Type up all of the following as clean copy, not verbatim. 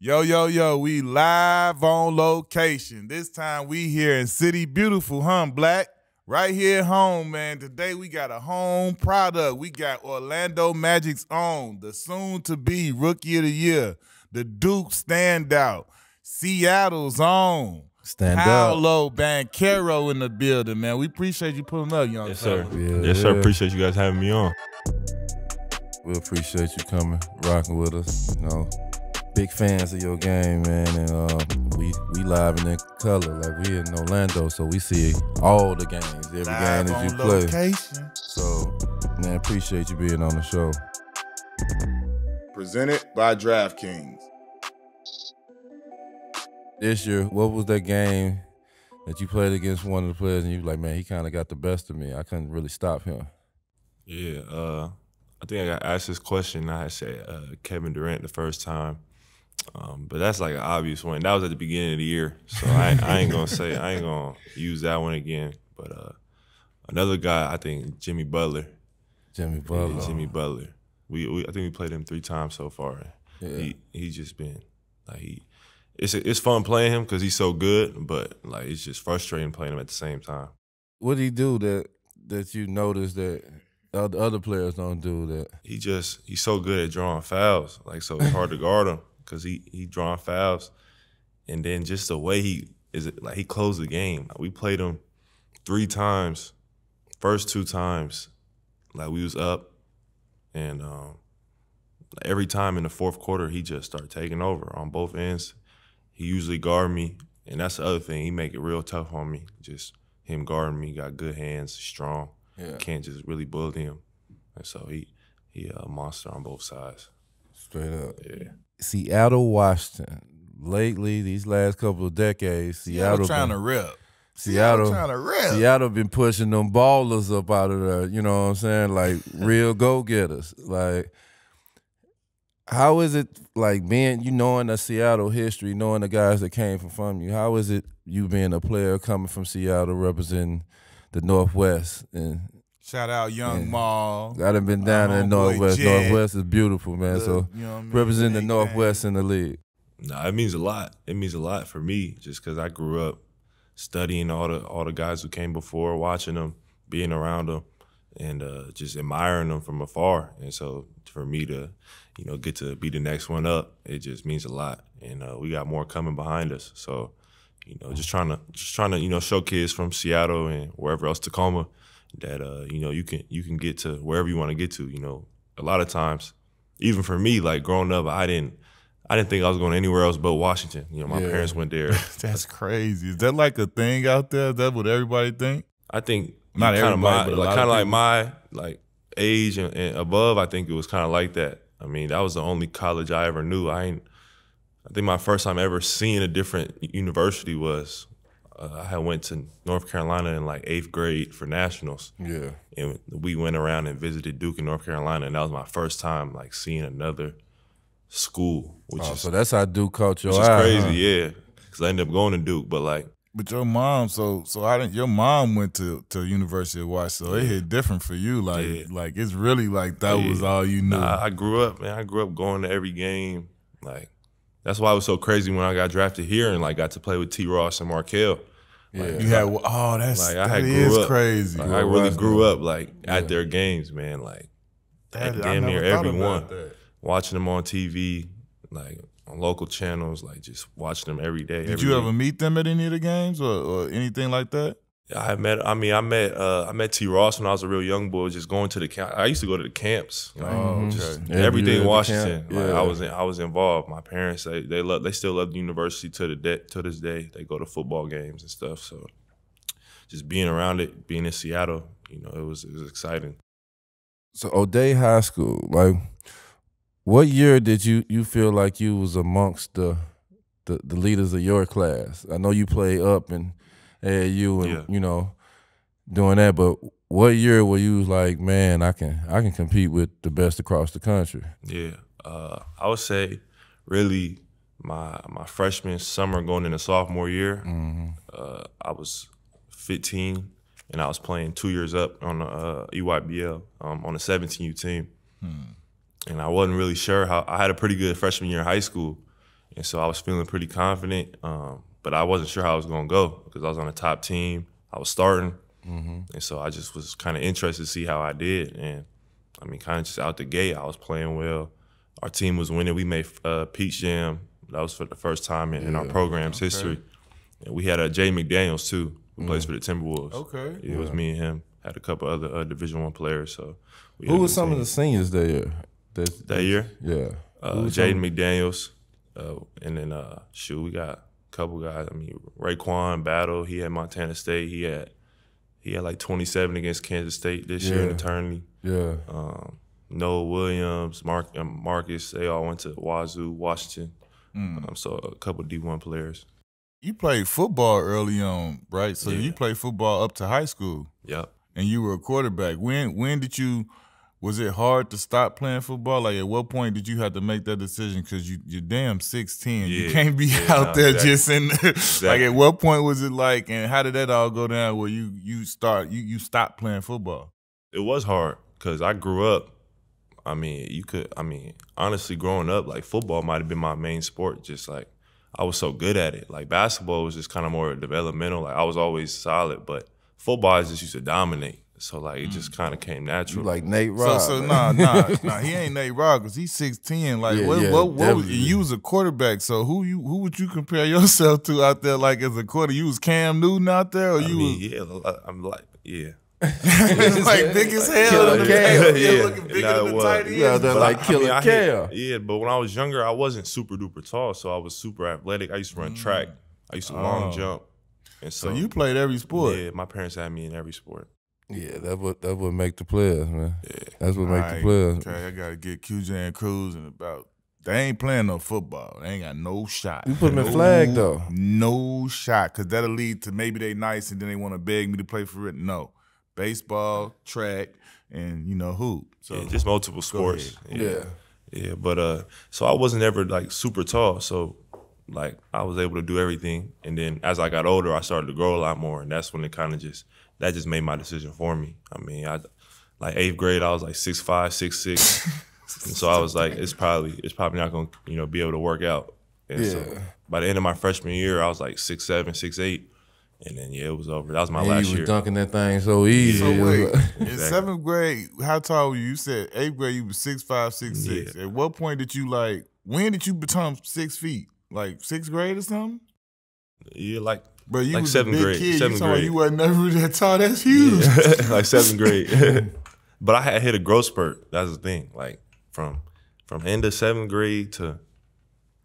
Yo, yo, yo, we live on location. This time we here in City Beautiful, Black? Right here at home, man. Today we got a home product. We got Orlando Magic's own, the soon-to-be Rookie of the Year, the Duke standout, Seattle's own, Paolo Banchero in the building, man. We appreciate you pulling up, young sir. fella. Yes, sir. Appreciate you guys having me on. We appreciate you coming, rocking with us. You know, big fans of your game, man, and we live and in color. Like, we in Orlando, so we see all the games, every Live game that you on play. location. So, man, appreciate you being on the show. Presented by DraftKings. This year, what was that game that you played against one of the players and you were like, man, he kind of got the best of me. I couldn't really stop him. Yeah, I think I got asked this question. I had said Kevin Durant the first time, but that's like an obvious one. That was at the beginning of the year, so I ain't gonna use that one again. But another guy, I think Jimmy Butler. Jimmy Butler. Yeah, Jimmy Butler. I think we played him 3 times so far. Yeah. He's just been like It's fun playing him because he's so good, but like it's just frustrating playing him at the same time. What did he do that you noticed that the other players don't do that? He's so good at drawing fouls, like, so it's hard to guard him because he drawing fouls, and then just the way he closed the game. Like, we played him 3 times, first 2 times, like we was up, and every time in the 4th quarter he just started taking over on both ends. He usually guard me, and that's the other thing. He make it real tough on me. Just him guarding me, got good hands, strong. Yeah. Can't just really bully him. And so he a monster on both sides. Straight up. Yeah. Seattle, Washington. Lately, these last couple of decades, Seattle trying to rip. Seattle trying to rip. Seattle been pushing them ballers up out of there. You know what I'm saying? Like real go-getters. Like, how is it, like, being, you knowing the Seattle history, knowing the guys that came from you, how is it you being a player coming from Seattle representing the Northwest? And shout out Young Maul. I done been down in the Northwest. Jet. Northwest is beautiful, man. So You know what I mean? representing the Big Northwest in the league. Nah, it means a lot. It means a lot for me just because I grew up studying all the guys who came before, watching them, being around them, and just admiring them from afar. And so for me to, get to be the next one up, it just means a lot. And we got more coming behind us. So, just trying to show kids from Seattle and wherever else, Tacoma, that you can get to wherever you want to get to. A lot of times, even for me, like growing up, I didn't think I was going anywhere else but Washington. My parents went there. That's crazy. Is that like a thing out there? Is that what everybody think? I think Not everybody, but kind of like my age and above. I think it was kind of like that. I mean, that was the only college I ever knew. I think my first time ever seeing a different university was I had went to North Carolina in like 8th grade for nationals. Yeah. And we went around and visited Duke in North Carolina, and that was my first time like seeing another school. So that's how Duke caught your eye. Which is crazy, huh? yeah. Because I ended up going to Duke, but like. But your mom, your mom went to University of Washington, so it hit different for you. Like it's really like that was all you knew. Nah, I grew up, man. I grew up going to every game. Like, that's why it was so crazy when I got drafted here and like got to play with T. Ross and Markelle. Yeah. Like, You had that's like, that is crazy. Like, I really grew up like at their games, man. Like damn near everyone, watching them on TV, like on local channels, like just watching them every day. Did you ever meet them at any of the games or anything like that? I met T. Ross when I was a real young boy, just going to the camp. I used to go to the camps, like, just everything in Washington. Like, I was involved. My parents, they still love the university to this day. They go to football games and stuff. So just being around it, being in Seattle, it was exciting. So O'Day High School, like, what year did you feel like you was amongst the leaders of your class? I know you played up in AAU and doing that, but what year were you like, man, I can compete with the best across the country? Yeah, I would say really my freshman summer going into sophomore year. I was 15 and I was playing 2 years up on the EYBL on the 17U team. And I wasn't really sure how. I had a pretty good freshman year in high school, And so I was feeling pretty confident, but I wasn't sure how I was going to go because I was on a top team. I was starting. And so I just was kind of interested to see how I did. And, I mean, kind of just out the gate, I was playing well. Our team was winning. We made Peach Jam. That was for the first time in our program's history. And we had Jay McDaniels, too, who plays for the Timberwolves. Okay. It was me and him. Had a couple other Division I players. So who were some of the seniors that year? That year? Yeah. Jaden McDaniels. And then, we got a couple guys. I mean, Raekwon Battle, he had Montana State. He had like 27 against Kansas State this year in the tourney. Yeah. Noah Williams, Marcus, they all went to Wazoo, Washington. So a couple D1 players. You played football early on, right? So you played football up to high school. Yep. And you were a quarterback. When did you? Was it hard to stop playing football? Like, at what point did you have to make that decision? Because you're damn 6'10". You can't be out there just in. Like, at what point was it like? And how did that all go down? Where you stopped playing football? It was hard because I grew up. Honestly, growing up, like football might have been my main sport. Just like I was so good at it. Like basketball was just kind of more developmental. Like I was always solid, but football I just used to dominate. So like it just kind of came natural. You like Nate Rogg. So nah, he ain't Nate Rogg because he's 6'10". Like what was, you was a quarterback. So who would you compare yourself to out there? Like as a quarter, you was Cam Newton out there, or I'm like like big as hell. Looking bigger than the tight end. Yeah, they're like Killer Kale. Yeah, but when I was younger, I wasn't super duper tall, so I was super athletic. I used to run track. I used to long jump. And so you played every sport. Yeah, my parents had me in every sport. Yeah, that would make the players, man. Yeah. That's what make the players. Okay, I gotta get QJ and Cruz in about. They ain't playing no football. They ain't got no shot. You put them in flag though. No shot, because that'll lead to maybe they nice and then they want to beg me to play for it. No, baseball, track, and hoop. So just multiple sports. Yeah. But so I wasn't ever like super tall, so like I was able to do everything. And then as I got older, I started to grow a lot more, and that's when it kind of just made my decision for me. I mean, like 8th grade, I was like 6'5", 6'6", and so I was like, it's probably not gonna be able to work out. And so by the end of my freshman year, I was like 6'7", 6'8", and then it was over. That was my last year. You was dunking that thing so easy. So wait, in 7th grade, how tall were you? You said 8th grade, you was 6'5", 6'6". Yeah. At what point did you when did you become 6 feet? Like 6th grade or something? Yeah, like. But you like was 7th a big grade. kid. 7th grade. You wasn't never that tall. That's huge. Yeah. Like 7th grade. But I had hit a growth spurt. That's the thing. Like from end of 7th grade to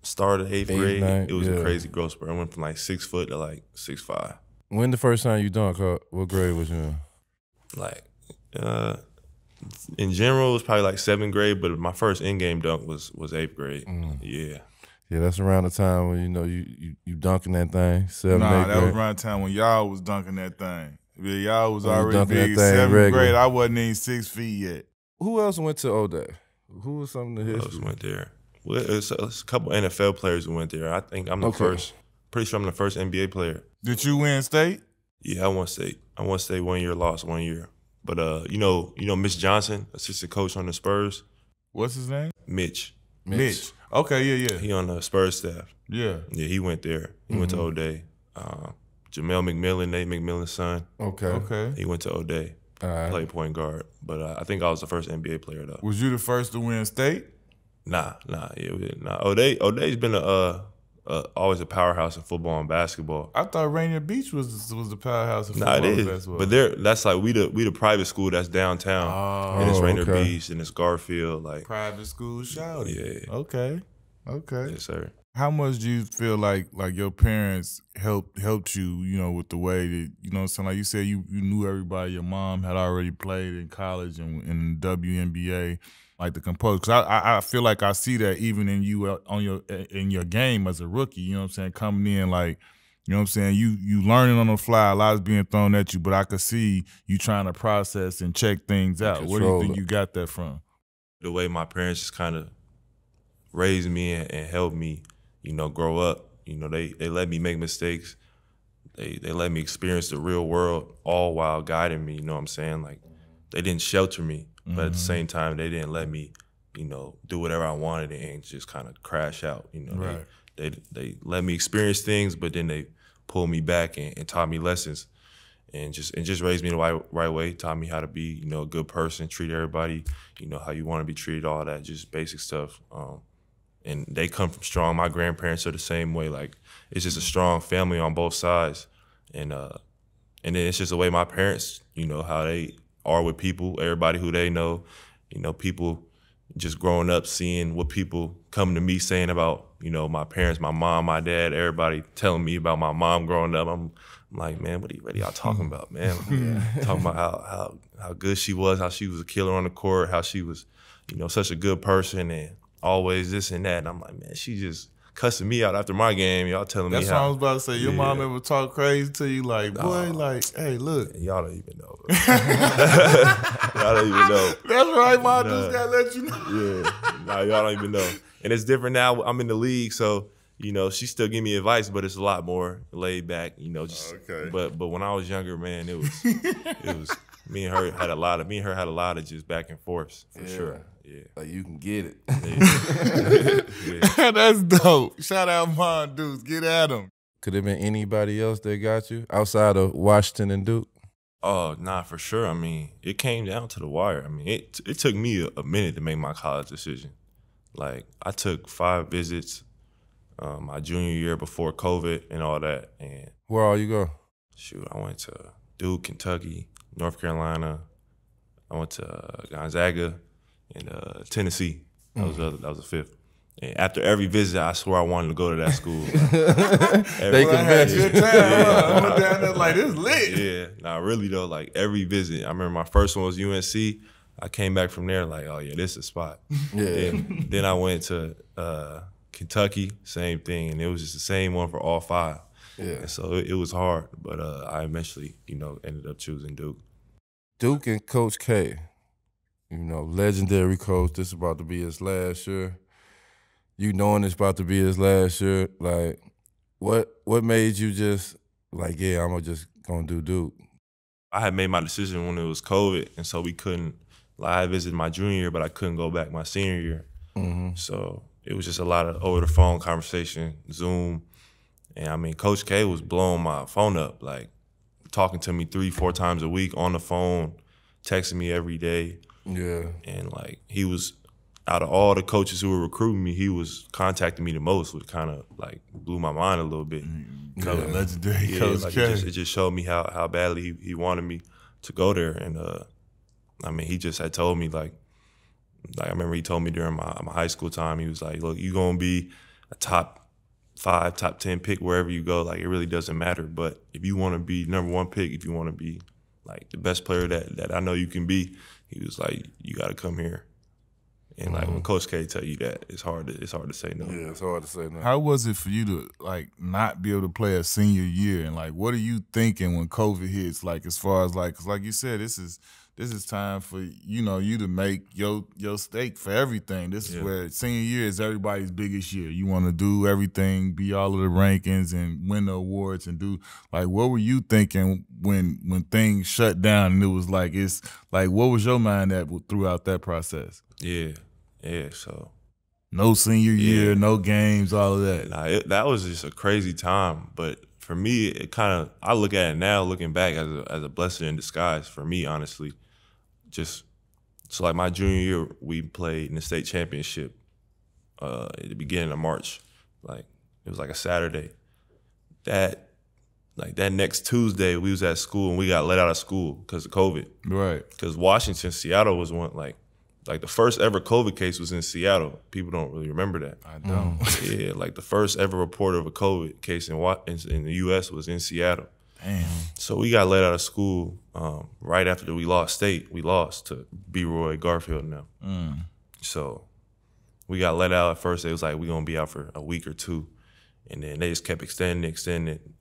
start of 8th grade, it was a crazy growth spurt. I went from like 6 foot to like 6'5". When the first time you dunked, what grade was you in? Like, in general, it was probably like 7th grade, but my first in-game dunk was 8th grade. Yeah. Yeah, that's around the time when you dunking that thing. 7th, 8th that grade. was around the time when y'all was dunking that thing. Yeah, y'all was already dunking big. that thing 7th regular. grade, I wasn't even 6 feet yet. Who else went to O'Day? Who was some of the Who history? else went there? Well, it's a couple NFL players who went there. I think I'm the first. Pretty sure I'm the first NBA player. Did you win state? Yeah, I won state. I won state 1 year, lost 1 year. But you know Mitch Johnson, assistant coach on the Spurs. What's his name? Mitch. Okay, yeah. He on the Spurs staff. Yeah. Yeah, he went there. He went to O'Day. Jamel McMillan, Nate McMillan's son. Okay. He went to O'Day. All right. Played point guard. But I think I was the first NBA player though. Was you the first to win state? Nah. O'Day's been always a powerhouse in football and basketball. I thought Rainier Beach was the powerhouse of Nah, football it and is. basketball. But that's like we the private school that's downtown. And it's Rainier Beach and it's Garfield. Like private school shout. Yeah. Okay. Yes, sir. How much do you feel like your parents helped you, with the way that, so like you said, you knew everybody. Your mom had already played in college and in the WNBA, like the composer. Because I feel like I see that even in you in your game as a rookie, you know what I'm saying, coming in like, you know what I'm saying, you learning on the fly, a lot is being thrown at you, but I could see you trying to process and check things out. Where do you think you got that from? The way my parents just kind of raised me and helped me, grow up. They let me make mistakes. They let me experience the real world, all while guiding me. You know what I'm saying? Like they didn't shelter me, but at the same time, they didn't let me, do whatever I wanted and just kind of crash out. Right. they let me experience things, but then they pulled me back and taught me lessons, and just raised me the right way. Taught me how to be, you know, a good person, treat everybody, you know, how you want to be treated, all that, just basic stuff. And they come from strong. My grandparents are the same way. Like, it's just a strong family on both sides, and then it's just the way my parents, you know, how they are with people, everybody who they know, you know, people just growing up seeing what people come to me saying about, you know, my parents, my mom, my dad, everybody telling me about my mom growing up. I'm like, man, what are y'all talking about, man? Talking about how good she was, how she was a killer on the court, how she was, you know, such a good person and always this and that. And I'm like, man, she just cussing me out after my game. Y'all telling me how. That's what I was about to say. Your mom ever talk crazy to you? Like, boy, like, hey, look. Y'all don't even know. Y'all don't even know. That's right, mom just gotta let you know. Yeah. Nah, y'all don't even know. And it's different now. I'm in the league, so, you know, she still give me advice, but it's a lot more laid back, you know, just but when I was younger, man, it was me and her had a lot of just back and forth for sure. Yeah. Like, you can get it. Yeah. That's dope. Shout out Mon Deuce. Get at him. Could it have been anybody else that got you outside of Washington and Duke? Oh, nah, for sure. I mean, it came down to the wire. I mean, it took me a minute to make my college decision. Like, I took 5 visits my junior year before COVID and all that. And where all you go? Shoot, I went to Duke, Kentucky, North Carolina. I went to Gonzaga and Tennessee. That was the 5th. And after every visit, I swore I wanted to go to that school. They convinced you. Good time. I went down there like, this lit. Yeah, nah, really though, like every visit. I remember my first one was UNC. I came back from there like, oh yeah, this is a spot. Yeah. Then I went to Kentucky, same thing, and it was just the same one for all 5. Yeah. And so it was hard, but I eventually, you know, ended up choosing Duke. Duke and Coach K, you know, legendary coach. This is about to be his last year. You knowing it's about to be his last year, like, what made you just like, yeah, I'm just gonna do Duke? I had made my decision when it was COVID, and so we couldn't. Like, I visited my junior year, but I couldn't go back my senior year. Mm-hmm. So it was just a lot of over the phone conversation, Zoom, and I mean, Coach K was blowing my phone up, like talking to me 3-4 times a week on the phone, texting me every day. Yeah, and like he was. Out of all the coaches who were recruiting me, he was contacting me the most, which kind of like blew my mind a little bit. Legendary Coach like K. it just showed me how badly he wanted me to go there. And I mean, he just had told me like I remember he told me during my high school time, he was like, look, you're gonna be a top 5, top 10 pick wherever you go. Like, it really doesn't matter. But if you want to be number 1 pick, if you want to be like the best player that I know you can be, he was like, you got to come here. And like when Coach K tell you that, it's hard to say no. Yeah, it's hard to say no. How was it for you to like not be able to play a senior year, and like what are you thinking when COVID hits? Like, as far as like, 'cause like you said, this is time for you to make your stake for everything. This is where senior year is everybody's biggest year. You want to do everything, be all of the rankings, and win the awards, and do like what were you thinking when things shut down and it was like it's like what was your mind at throughout that process? Yeah. So no senior year, no games, all of that. Nah, that was just a crazy time. But for me, it kind of I look at it now, looking back as a blessing in disguise for me, honestly. Just so like my junior year, we played in the state championship at the beginning of March. Like it was like a Saturday. That next Tuesday, we was at school and we got let out of school because of COVID. Right. Because Washington, Seattle was one like the first ever COVID case was in Seattle. People don't really remember that. I don't. Yeah, like the first ever report of a COVID case in the U.S. was in Seattle. Damn. So we got let out of school right after we lost state. We lost to B. Roy Garfield now. So we got let out at first. It was like, we're going to be out for a week or 2. And then they just kept extending.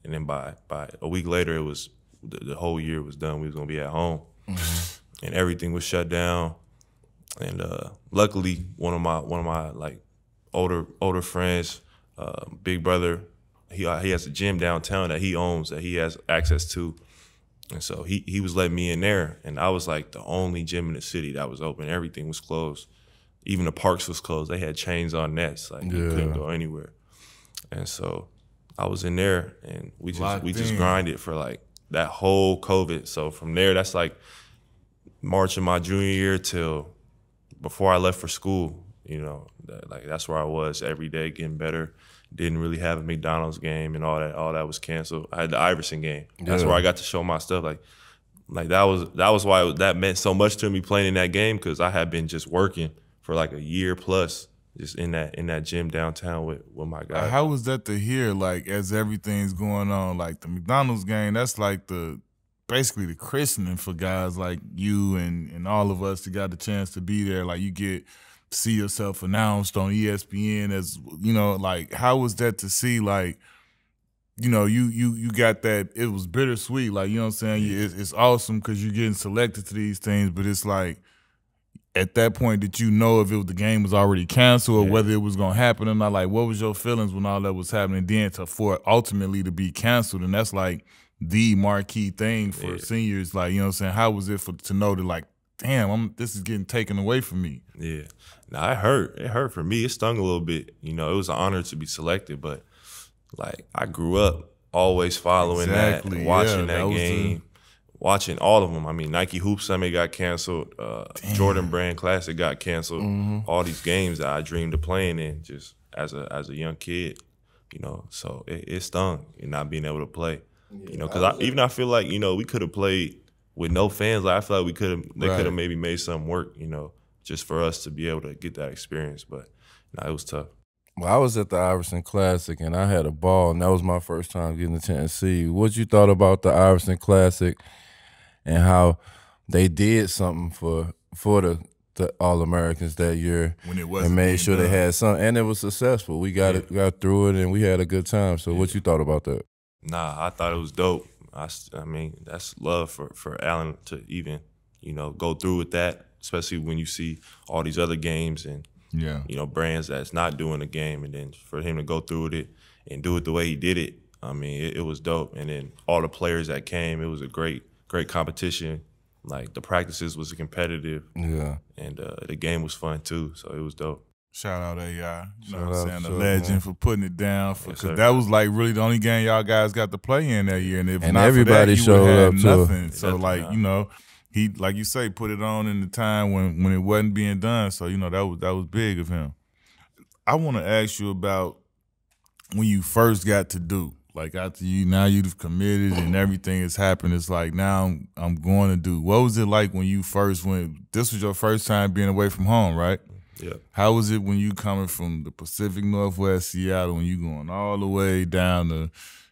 And then by a week later, it was the whole year was done. We was going to be at home. And everything was shut down. And luckily, one of my like older friends, big brother, he has a gym downtown that he owns that he has access to, and so he was letting me in there, and I was like the only gym in the city that was open. Everything was closed, even the parks was closed. They had chains on nets, like you couldn't go anywhere. And so I was in there, and we just in. grinded for like that whole COVID. So from there, that's like March of my junior year till before I left for school. You know, that's where I was every day, getting better. Didn't really have a McDonald's game and all that. All that was canceled. I had the Iverson game. That's where I got to show my stuff. Like that was why that meant so much to me playing in that game, because I had been just working for like a year plus, just in that gym downtown with my guys. How was that to hear? Like, as everything's going on, like the McDonald's game, that's like basically the christening for guys like you and all of us that got the chance to be there. Like, you get to see yourself announced on ESPN as, you know, like, how was that to see, like, you know, you got that, it was bittersweet, like, you know what I'm saying? It's awesome because you're getting selected to these things, but it's like, at that point, did you know if the game was already canceled or whether it was gonna happen or not? Like, what was your feelings when all that was happening? Then for it ultimately to be canceled, and that's like the marquee thing for seniors. Like, you know what I'm saying? How was it to know that, like, damn, this is getting taken away from me? Yeah, now it hurt. It hurt for me. It stung a little bit. You know, it was an honor to be selected, but like, I grew up always following that, watching that game. Watching all of them. I mean, Nike Hoop Summit got canceled. Jordan Brand Classic got canceled. All these games that I dreamed of playing in just as a young kid, you know. So it stung in not being able to play, you know. Because I feel like, you know, we could have played with no fans. Like, I feel like they could have maybe made something work, you know, just for us to be able to get that experience. But no, it was tough. Well, I was at the Iverson Classic, and I had a ball, and that was my first time getting a chance to see you. What you thought about the Iverson Classic and how they did something for the All-Americans that year, when it wasn't, and made sure they had something, and it was successful. We got through it, and we had a good time. So what you thought about that? Nah, I thought it was dope. I mean, that's love for Allen to even, you know, go through with that, especially when you see all these other games and, you know, brands that's not doing the game, and then for him to go through with it and do it the way he did it, I mean, it was dope. And then all the players that came, it was a great competition. Like, the practices was competitive. Yeah. And the game was fun too, so it was dope. Shout out AI, you know what I'm saying, the legend, for putting it down, because that was like really the only game y'all guys got to play in that year, and if not everybody for that, you would have showed up nothing. too. So like, you know, he, like you say, put it on in the time when it wasn't being done. So, you know, that was big of him. I want to ask you about when you first got to Duke. Like, after you've committed and everything has happened, it's like, now I'm going to Duke. What was it like when you first went? This was your first time being away from home, right? Yeah. How was it when you coming from the Pacific Northwest, Seattle, when you going all the way down to, you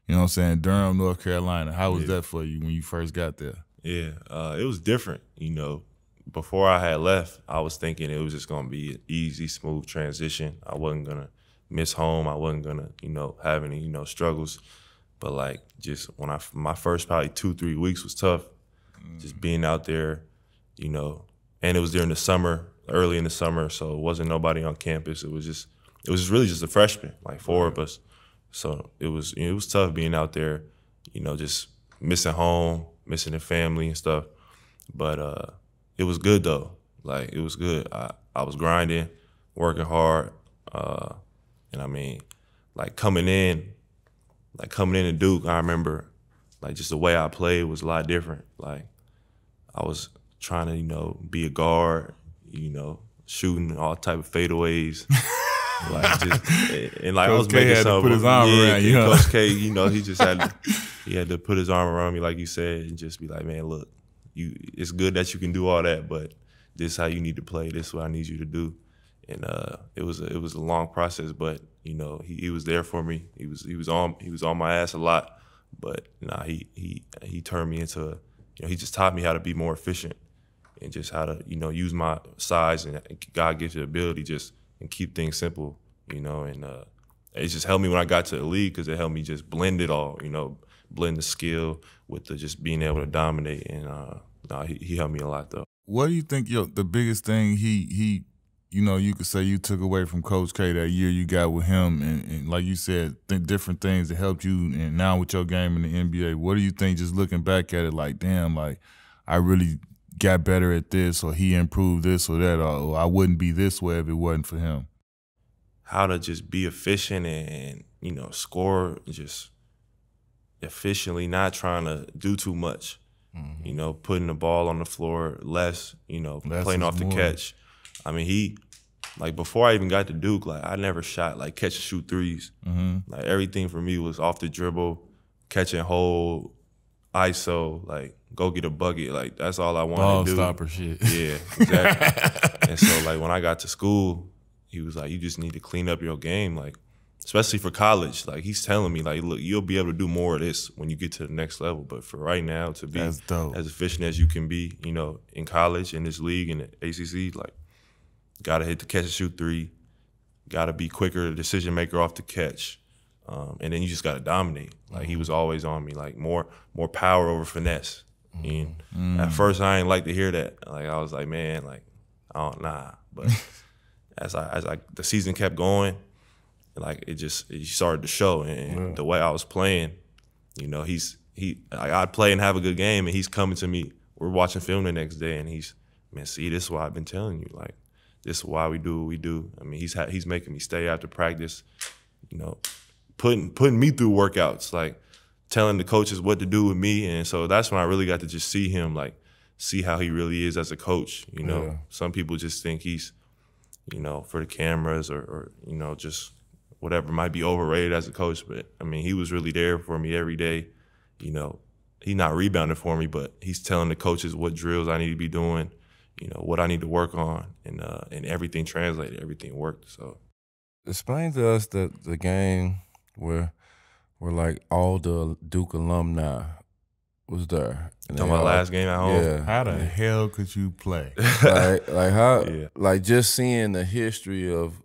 know what I'm saying, Durham, North Carolina? How was that for you when you first got there? Yeah, it was different, you know. Before I had left, I was thinking it was just going to be an easy, smooth transition. I wasn't going to miss home. I wasn't going to, you know, have any, you know, struggles. But, like, just when my first probably 2-3 weeks was tough, just being out there, you know, and it was during the summer, early in the summer, so it wasn't nobody on campus. It was really just a freshman, like 4 of us. So it was tough being out there, you know, just missing home, missing the family and stuff. But it was good though. Like, it was good. I was grinding, working hard, and I mean, like, coming in to Duke, I remember, like, just the way I played was a lot different. Like, I was trying to, you know, be a guard, you know, shooting all type of fadeaways. Like, just, and like, Coach I was making something. To put his arm around you, Coach K, you know, he just had to put his arm around me, like you said, and just be like, man, look, it's good that you can do all that, but this is how you need to play. This is what I need you to do. And it was a long process, but, you know, he was there for me. He was on my ass a lot, but nah, he turned me into, you know, he just taught me how to be more efficient and just how to, you know, use my size, and God gives you the ability just and keep things simple, you know. And it just helped me when I got to the league, because it helped me just blend it all, you know, blend the skill with the just being able to dominate. And he helped me a lot though. What do you think the biggest thing he you know, you could say you took away from Coach K that year you got with him, and like you said, different things that helped you, and now with your game in the NBA, what do you think, just looking back at it, like, damn, like, I really got better at this, or he improved this or that, or I wouldn't be this way if it wasn't for him? How to just be efficient and score just efficiently, not trying to do too much. Putting the ball on the floor less, Less playing is off the more. catch. I mean, before I even got to Duke, I never shot catch and shoot threes. Like everything for me was off the dribble, catch and hold, ISO, go get a bucket. That's all I wanted Ball to do. stopper shit. Yeah, exactly. And so when I got to school, he was like, you just need to clean up your game, especially for college. He's telling me, look, you'll be able to do more of this when you get to the next level. But for right now, to be That's dope. as efficient as you can be, in college, in this league, in the ACC, gotta hit the catch and shoot three, gotta be quicker, decision maker off the catch, and then you just gotta dominate. He was always on me, more power over finesse. And at first, I didn't like to hear that. I was like, man, nah. But as the season kept going, it started to show. And the way I was playing, I'd play and have a good game, and he's coming to me. We're watching film the next day, and he's, man, see, this is why I've been telling you. This is why we do what we do. I mean, he's making me stay after practice, putting me through workouts, telling the coaches what to do with me. And so that's when I really got to just see him, see how he really is as a coach. Some people just think he's, for the cameras or just whatever, might be overrated as a coach. But I mean, he was really there for me every day. He's not rebounding for me, but he's telling the coaches what drills I need to be doing, what I need to work on, and everything translated, everything worked. So, explain to us the game where all the Duke alumni was there. talking about last game at home. Yeah. How the hell could you play? How? Yeah. Just seeing the history of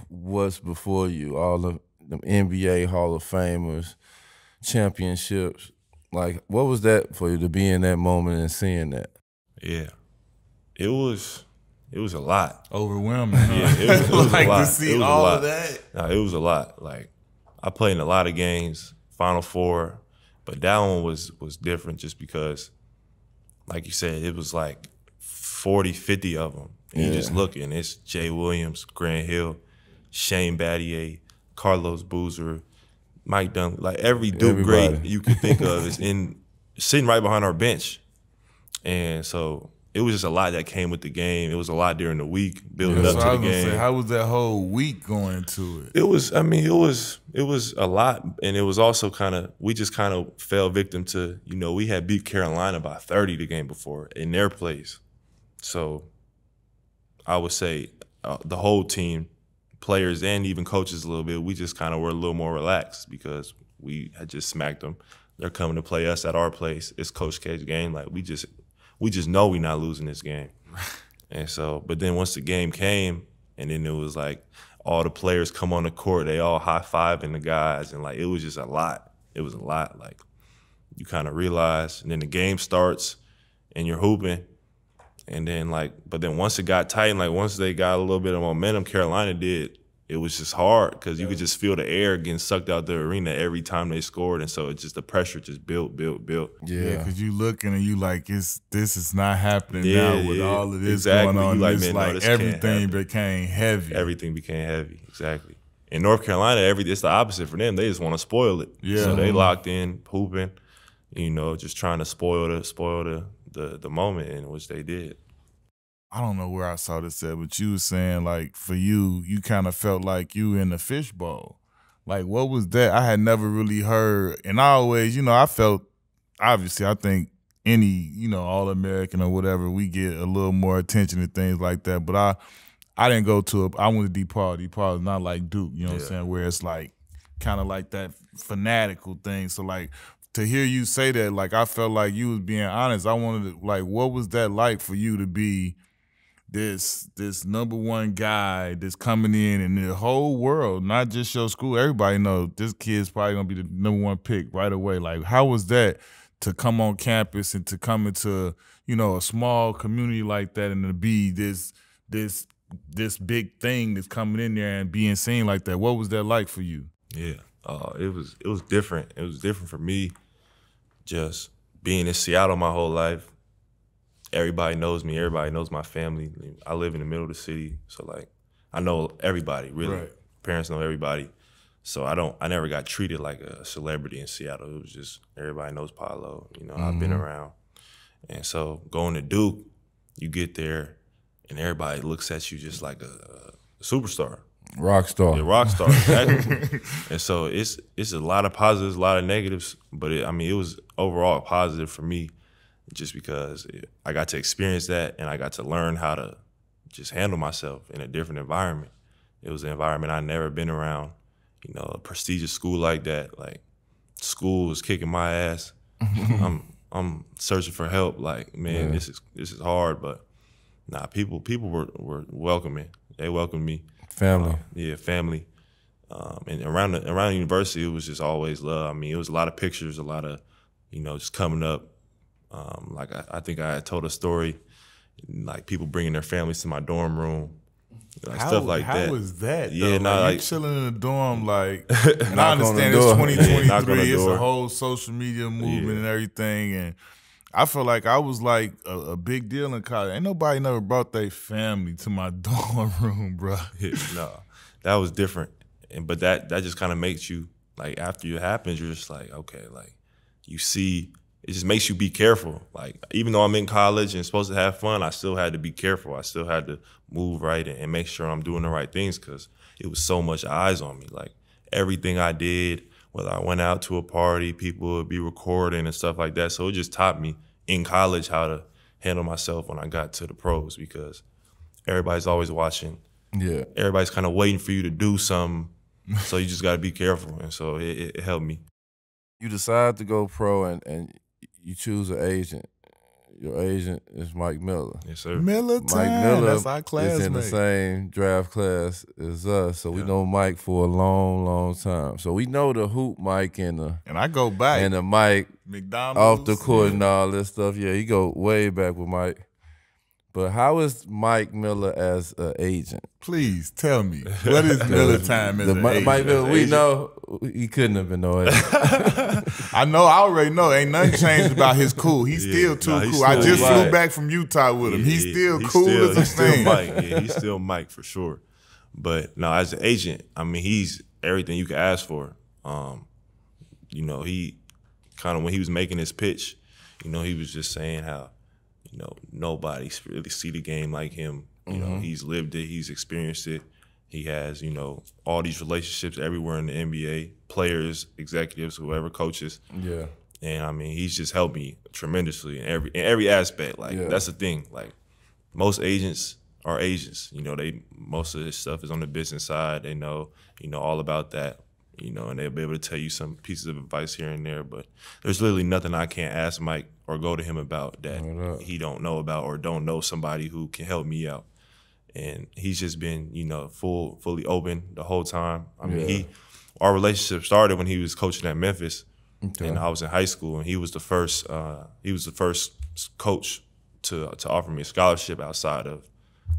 what's before you, all of them NBA Hall of Famers, championships. What was that for you to be in that moment and seeing that? Yeah. It was a lot. Overwhelming. Huh? Yeah, it was a lot. To see all of that. No, it was a lot. I played in a lot of games, Final Four, but that one was different just because, like you said, it was 40, 50 of them. And you just look, and it's Jay Williams, Grant Hill, Shane Battier, Carlos Boozer, Mike Dunn, every Duke great you could think of is sitting right behind our bench. And so it was just a lot that came with the game. It was a lot during the week, building up to the game. Say, how was that whole week going into it? It was a lot, and it was also we just fell victim to, we had beat Carolina by 30 the game before in their place. So I would say the whole team, players and even coaches a little bit, we just were a little more relaxed because we had just smacked them. They're coming to play us at our place. It's Coach K's game. We just know we're not losing this game. And so, but then once the game came, and then it was all the players come on the court, they all high-fiving the guys, and it was just a lot. It was a lot. You realize, and then the game starts, and you're hooping, and then but then once it got tight, and once they got a little bit of momentum, Carolina did, it was just hard because you could just feel the air getting sucked out the arena every time they scored, and so it just, the pressure just built. Yeah, because you looking and you this is not happening now with all of this going on. It's everything became heavy. Everything became heavy, exactly. In North Carolina, it's the opposite for them. They just want to spoil it. Yeah. So they locked in, hooping, just trying to spoil the moment, in which they did. I don't know where I saw this at, but you were saying for you kind of felt like you in the fishbowl. What was that? I had never really heard, and I always, I felt, obviously, I think any, All-American or whatever, we get a little more attention to things like that. But I didn't go to I went to DePaul. DePaul is not like Duke, you know what I'm saying, where it's kind of that fanatical thing. So to hear you say that, I felt like you was being honest. I wanted to, what was that like for you to be this number one guy that's coming in the whole world, not just your school, everybody knows this kid's probably gonna be the number one pick right away. How was that to come on campus and to come into, a small community like that and to be this big thing that's coming in there and being seen like that? What was that like for you? Yeah, it was different. It was different for me, just being in Seattle my whole life. Everybody knows me. Everybody knows my family. I live in the middle of the city, so I know everybody, really. Right. Parents know everybody. So I never got treated like a celebrity in Seattle. It was just everybody knows Paolo. You know, I've been around. And so going to Duke, you get there and everybody looks at you just like a superstar. Rock star. Yeah, rock star, exactly. And so it's a lot of positives, a lot of negatives, but it was overall positive for me just because I got to experience that and I got to learn how to just handle myself in a different environment. It was an environment I'd never been around. You know, a prestigious school like that, like school was kicking my ass. I'm searching for help. Like, man, this is hard, but nah, people were welcoming. They welcomed me. Family. Yeah, family. And around the university, it was just always love. I mean, it was a lot of pictures, a lot of, you know, just coming up. Like I think I had told a story, like people bringing their families to my dorm room. Like stuff like that. How was that? Yeah, though? Like, you chilling in the dorm, like, and I Knock on the understand it's door. 2023, it's door. a whole social media movement and everything, and I feel like I was like a big deal in college. Ain't nobody never brought their family to my dorm room, bro. No, that was different, but that just kind of makes you, like, after it happens, you're just like, okay, like, you see. It just makes you be careful. Like, even though I'm in college and supposed to have fun, I still had to be careful. I still had to move right and make sure I'm doing the right things because it was so much eyes on me. Like, everything I did, whether I went out to a party, people would be recording and stuff like that. So it just taught me in college how to handle myself when I got to the pros because everybody's always watching. Yeah. Everybody's kind of waiting for you to do something. So you just got to be careful. And so it helped me. You decide to go pro and you choose an agent. Your agent is Mike Miller. Yes, sir. Miller Mike time, Miller that's our classmate. is in the same draft class as us, so we know Mike for a long, long time. So we know the hoop Mike and I go back. the Mike McDonald's. off the court and all this stuff. Yeah, you go way back with Mike. But how is Mike Miller as an agent? Please tell me, what is Miller time as an agent? Mike Miller, we know he couldn't have been no agent. I already know. Ain't nothing changed about his cool. He's still too cool. Still I just Mike. flew back from Utah with him. He's still he's cool still, as a he's still thing. Mike. Yeah, he's still Mike for sure. But no, as an agent, I mean, he's everything you could ask for. You know, he kind of, when he was making his pitch, you know, he was just saying how, you know, nobody really see the game like him. You know, he's lived it, he's experienced it. He has, you know, all these relationships everywhere in the NBA, players, executives, whoever, coaches. Yeah. And I mean, he's just helped me tremendously in every aspect. Like, that's the thing. Like, most agents are agents. You know, most of this stuff is on the business side. They know, you know, all about that. You know, and they'll be able to tell you some pieces of advice here and there. But there's literally nothing I can't ask Mike or go to him about that he don't know about or don't know somebody who can help me out. And he's just been, you know, fully open the whole time. I mean, our relationship started when he was coaching at Memphis, and I was in high school, and he was the first coach to offer me a scholarship outside of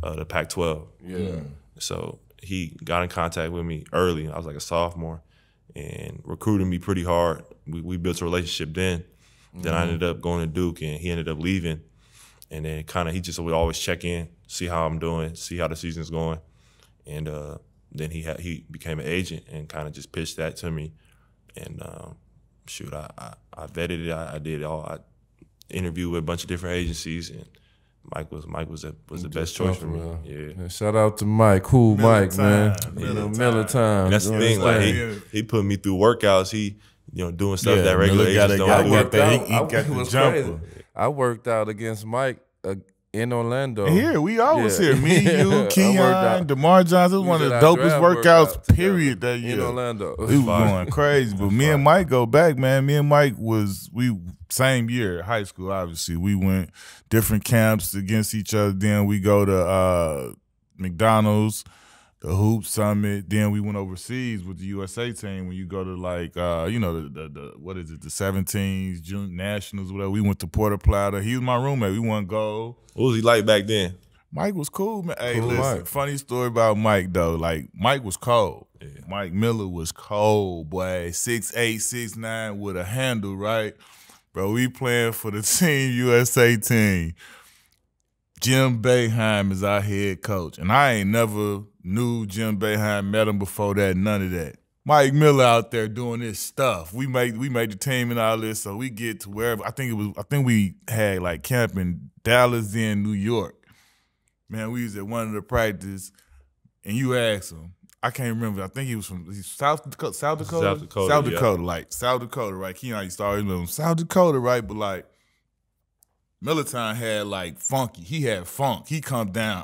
the Pac-12. Yeah. So he got in contact with me early. I was like a sophomore, and recruited me pretty hard. We built a relationship then. Then I ended up going to Duke, and he ended up leaving. And then he just would always check in, see how I'm doing, see how the season's going. And then he became an agent and kind of just pitched that to me. And I vetted it. I did it all. I interviewed with a bunch of different agencies, and Mike was the best choice for me. Yeah. Shout out to Mike, cool Mike, man. Miller time. And that's the thing. Like he put me through workouts. He, you know, doing stuff that regular agents don't do. He got the jumper. I worked out against Mike in Orlando. Here, we always here. Me, you, Keon, DeMar Johnson. It was one of the dopest workouts, period, that year. In Orlando. We was going crazy. But me and Mike go back, man. Me and Mike same year, high school, obviously. We went different camps against each other. Then we go to McDonald's, the Hoop Summit. Then we went overseas with the USA team. When you go to the what is it, the 17s, June Nationals, whatever. We went to Puerto Plata. He was my roommate. We won gold. What was he like back then? Mike was cool, man. Hey, Cool listen, Mike. funny story about Mike, though. Like, Mike was cold. Yeah. Mike Miller was cold, boy. 6'8", 6'9", with a handle, right? Bro, we playing for the Team USA team. Jim Boeheim is our head coach. And I ain't never knew Jim Boeheim, met him before that, none of that. Mike Miller out there doing this stuff. We made the team and all this, so we get to wherever. I think we had like camp in Dallas, then New York. Man, we was at one of the practices, and you asked him. I can't remember. I think he was from South Dakota. South Dakota, like South Dakota, right? Keon used to always know him. South Dakota, right? But like Militine had like funky. He had funk. He come down.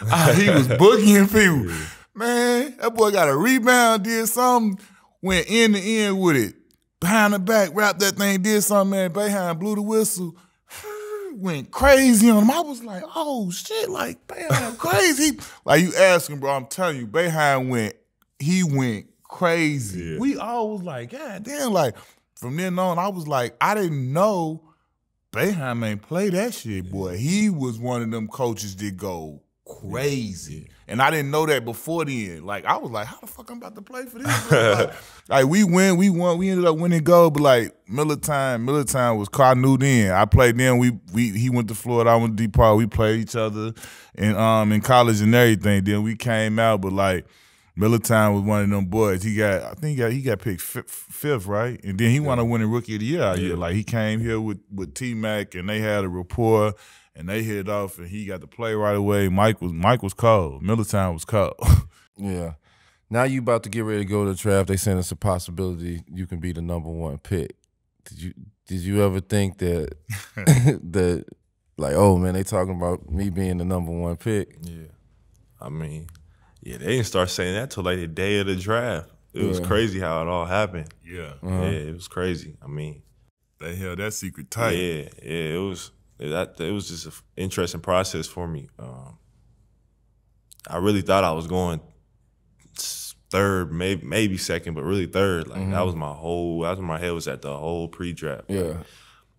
He was boogieing people. Yeah. Man, that boy got a rebound, did something, went end to end with it. Behind the back, wrapped that thing, did something, man. Boeheim blew the whistle. Went crazy on him. I was like, oh shit, like Boeheim crazy. Like you asking, bro, I'm telling you, Boeheim went crazy. Yeah. We all was like, God damn, like from then on, I was like, I didn't know Boeheim ain't play that shit, boy. He was one of them coaches that go crazy. Yeah. And I didn't know that before then. Like, I was like, how the fuck I'm about to play for this? like, we won. We ended up winning gold, but like, Militine was I knew then. I played then. He went to Florida, I went to DePaul. We played each other in college and everything. Then we came out, but like, Militine was one of them boys. I think he got picked fifth, right? And then he wound up winning Rookie of the Year out here. Like, he came here with T-Mac, and they had a rapport. And they hit off, and he got to play right away. Mike was cold. Militine was cold. Yeah. Now you about to get ready to go to the draft. They sent us a possibility you can be the #1 pick. Did you ever think that that like, oh man, they talking about me being the #1 pick? Yeah. I mean, yeah, they didn't start saying that till like the day of the draft. It was crazy how it all happened. Yeah. Yeah, it was crazy. I mean, they held that secret tight. Yeah, it was. It was just an interesting process for me. I really thought I was going third, maybe second, but really third. Like that was where my head was at the whole pre-draft. Yeah,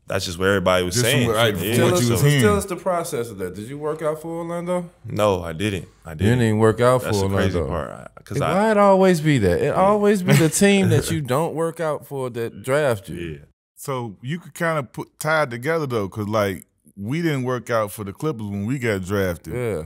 that's just what everybody was saying. Tell us the process of that. Did you work out for Orlando? No, I didn't. You didn't even work out for Orlando. That's the crazy part. Why it always be that? It always be the team that you don't work out for that draft you. Yeah. So you could kind of tie it together though, because like, we didn't work out for the Clippers when we got drafted. Yeah.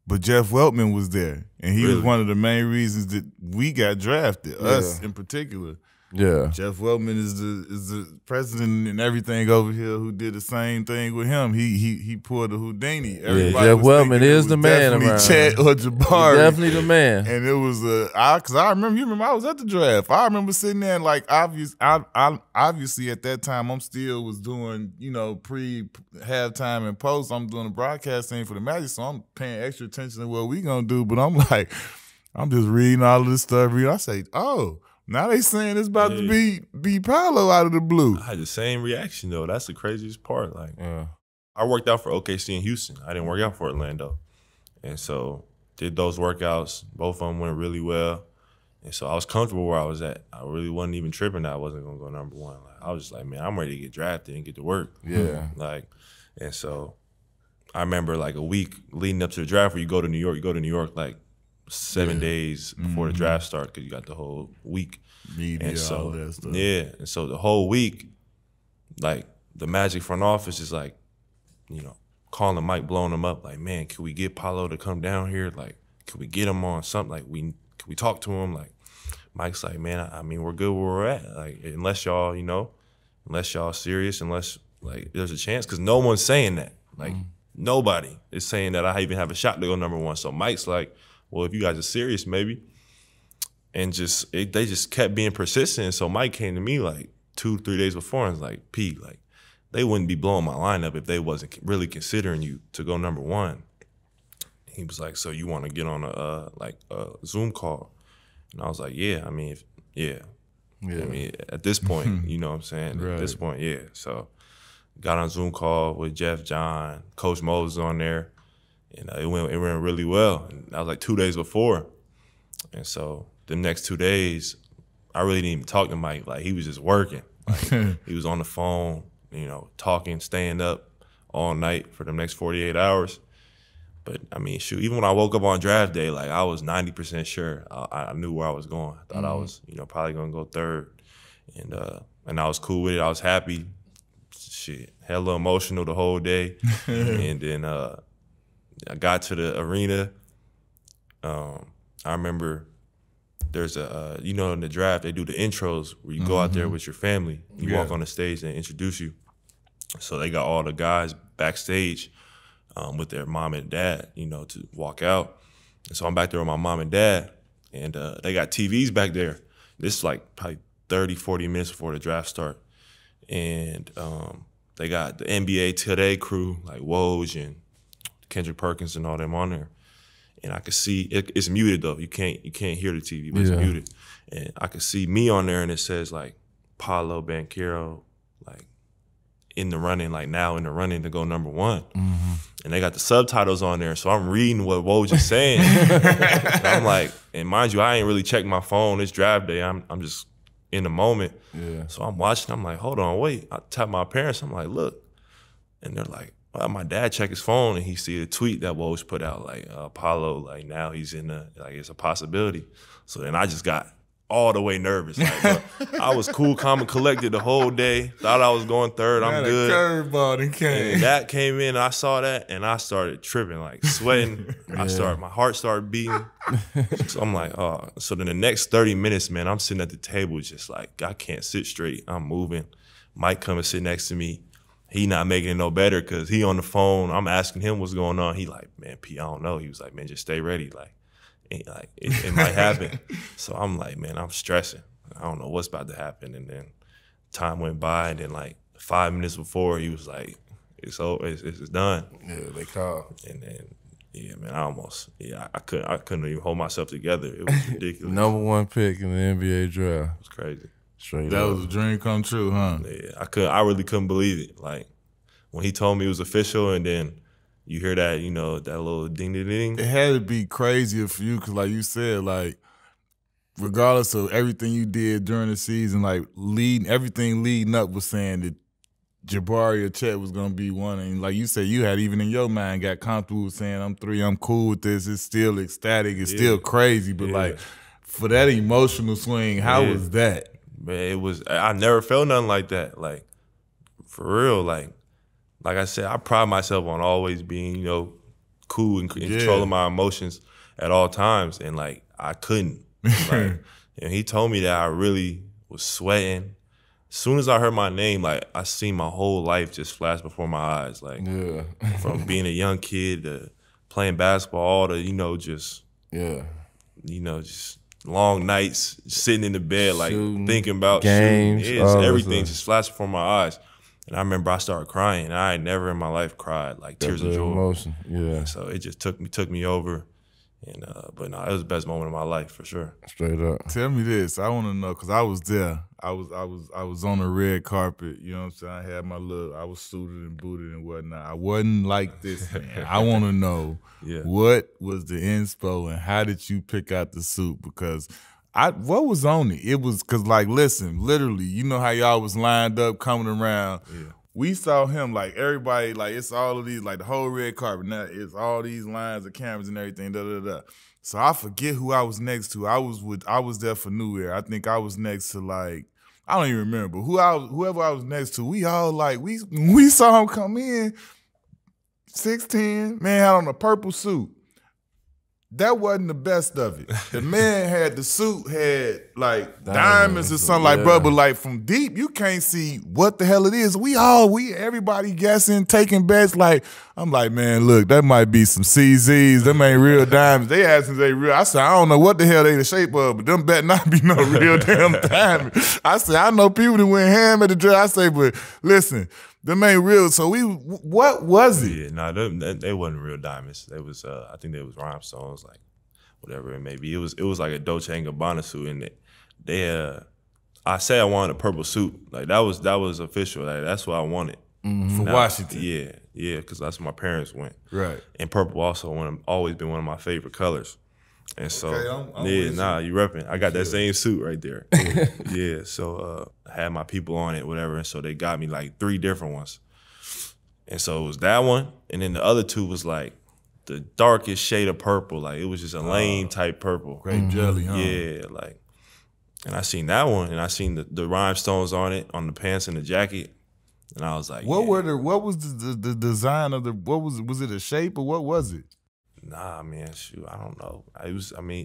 But Jeff Weltman was there. And he was one of the main reasons that we got drafted, us in particular. Yeah. Jeff Weltman is the president and everything over here who did the same thing with him. He pulled the Houdini. Everybody Jeff Weltman is the man around. Chet or Jabari. Definitely the man. And it was because I remember I was at the draft. I remember sitting there and like obviously at that time I'm still was doing, pre halftime and post. I'm doing the broadcast thing for the Magic, so I'm paying extra attention to what we gonna do. But I'm like, I'm just reading all of this stuff. I say, oh. Now they saying it's about to be Paolo out of the blue. I had the same reaction though. That's the craziest part. Like, I worked out for OKC in Houston. I didn't work out for Orlando, and so did those workouts. Both of them went really well, and so I was comfortable where I was at. I really wasn't even tripping that I wasn't gonna go #1. Like, I was just like, man, I'm ready to get drafted and get to work. Yeah. And so I remember like a week leading up to the draft where you go to New York. You go to New York like 7 days before the draft starts because you got the whole week. Media, and so, all that stuff. Yeah, and so the whole week, like the Magic front office is like, calling Mike, blowing him up, like, man, can we get Paolo to come down here? Like, can we get him on something? Like, can we talk to him? Like, Mike's like, man, I mean, we're good where we're at. Like, unless y'all serious, unless like there's a chance, because no one's saying that. Like, nobody is saying that I even have a shot to go #1. So Mike's like, well, if you guys are serious, maybe. And they just kept being persistent. So Mike came to me like 2-3 days before and was like, P, like, they wouldn't be blowing my lineup if they wasn't really considering you to go #1. He was like, so you want to get on a Zoom call? And I was like, yeah. I mean, I mean, at this point, you know what I'm saying? Right. At this point, yeah. So got on a Zoom call with Jeff, John, Coach Moses on there. And it went really well. And that was like 2 days before. And so the next 2 days, I really didn't even talk to Mike. Like, he was just working. Like, he was on the phone, talking, staying up all night for the next 48 hours. But, I mean, shoot, even when I woke up on draft day, like, I was 90% sure. I knew where I was going. I thought I was, probably going to go third. And I was cool with it. I was happy. Shit, hella emotional the whole day. And then I got to the arena. I remember there's a, you know, in the draft, they do the intros where you go out there with your family. You walk on the stage and introduce you. So they got all the guys backstage with their mom and dad, you know, to walk out. And so I'm back there with my mom and dad, and they got TVs back there. This is like probably 30, 40 minutes before the draft start. And they got the NBA Today crew, like Woj and Kendrick Perkins and all them on there. And I could see, it's muted though. You can't hear the TV, but it's muted. And I could see me on there, and it says like Paolo Banchero, like in the running, like now in the running to go #1. And they got the subtitles on there, so I'm reading what Woj is saying. And I'm like, and mind you, I ain't really checked my phone. It's draft day. I'm just in the moment. Yeah. So I'm watching. I'm like, hold on, wait. I tap my parents. I'm like, look, and they're like, well, my dad checked his phone and he see a tweet that Woj put out, like Apollo, like now he's in the, like it's a possibility. So then I just got all the way nervous. Like, bro, I was cool, calm, and collected the whole day. Thought I was going third. I'm good. Curveball that came. And that came in. I saw that and I started tripping, like sweating. My heart started beating. So I'm like, oh. So then the next 30 minutes, man, I'm sitting at the table just like I can't sit straight. I'm moving. Mike come and sit next to me. He not making it no better because he on the phone. I'm asking him what's going on. He like, man, P, I don't know. He was like, man, just stay ready. Like it might happen. So I'm like, man, I'm stressing. I don't know what's about to happen. And then time went by, and then like 5 minutes before, he was like, it's over, it's done. Yeah, they called. And then, yeah, man, I couldn't even hold myself together. It was ridiculous. #1 pick in the NBA draft. It was crazy. Straight That up. was a dream come true, huh? Yeah, I really couldn't believe it. Like when he told me it was official, and then you hear that, you know, that little ding ding ding. It had to be crazier for you because, like you said, like regardless of everything you did during the season, like everything leading up was saying that Jabari or Chet was gonna be one, and like you said, you had even in your mind got comfortable with saying I'm 3, I'm cool with this. It's still ecstatic, it's still crazy, but like for that emotional swing, how was that? Man, I never felt nothing like that. Like, for real, like I said, I pride myself on always being, you know, cool and controlling my emotions at all times. And like, I couldn't. Like, and he told me that I really was sweating. As soon as I heard my name, like I seen my whole life just flash before my eyes. Like from being a young kid to playing basketball, all the, you know, just long nights sitting in the bed, like shooting, thinking about games, everything just flashed before my eyes. And I remember I started crying. And I had never in my life cried like tears of joy. Emotion, yeah. So it just took me over. And but no, it was the best moment of my life for sure. Straight up. Tell me this. I want to know because I was there. I was on the red carpet. You know what I'm saying? I had my look. I was suited and booted and whatnot. I wasn't like this, man. I want to know what was the inspo and how did you pick out the suit? Because what was on it? It was because like, listen, literally, you know how y'all was lined up coming around. Yeah. We saw him like everybody, like it's all of these, like the whole red carpet. Now it's all these lines of cameras and everything. So I forget who I was next to. I was there for New Year. I think I was next to like, I don't even remember whoever I was next to. We all like we saw him come in, 6'10", man had on a purple suit. That wasn't the best of it. The man had the suit had like diamonds or something like, bro, but like from deep, you can't see what the hell it is. Everybody guessing, taking bets. Like, I'm like, man, look, that might be some CZs. Them ain't real diamonds. They asked if they real. I said, I don't know what the hell they the shape of, but them bet not be no real damn diamond. I said, I know people that went ham at the draft. I say, but listen, them ain't real. So what was it? Yeah, no, they wasn't real diamonds. They was, I think they was rhinestones, like whatever it may be. It was like a Dolce & Gabbana suit, and I say I wanted a purple suit. Like that was official. Like that's what I wanted for Washington. Yeah, because that's where my parents went. Right. And purple also always been one of my favorite colors. And so, I'm you repping. I got that same suit right there. Yeah, so I had my people on it, whatever, and so they got me like 3 different ones. And so it was that one, and then the other 2 was like the darkest shade of purple. Like it was just a lane type purple. Grape jelly, huh? Yeah, like, and I seen that one, and I seen the rhinestones on it, on the pants and the jacket, and I was like, what was the design of was it a shape or what was it? Nah, man, shoot, I don't know.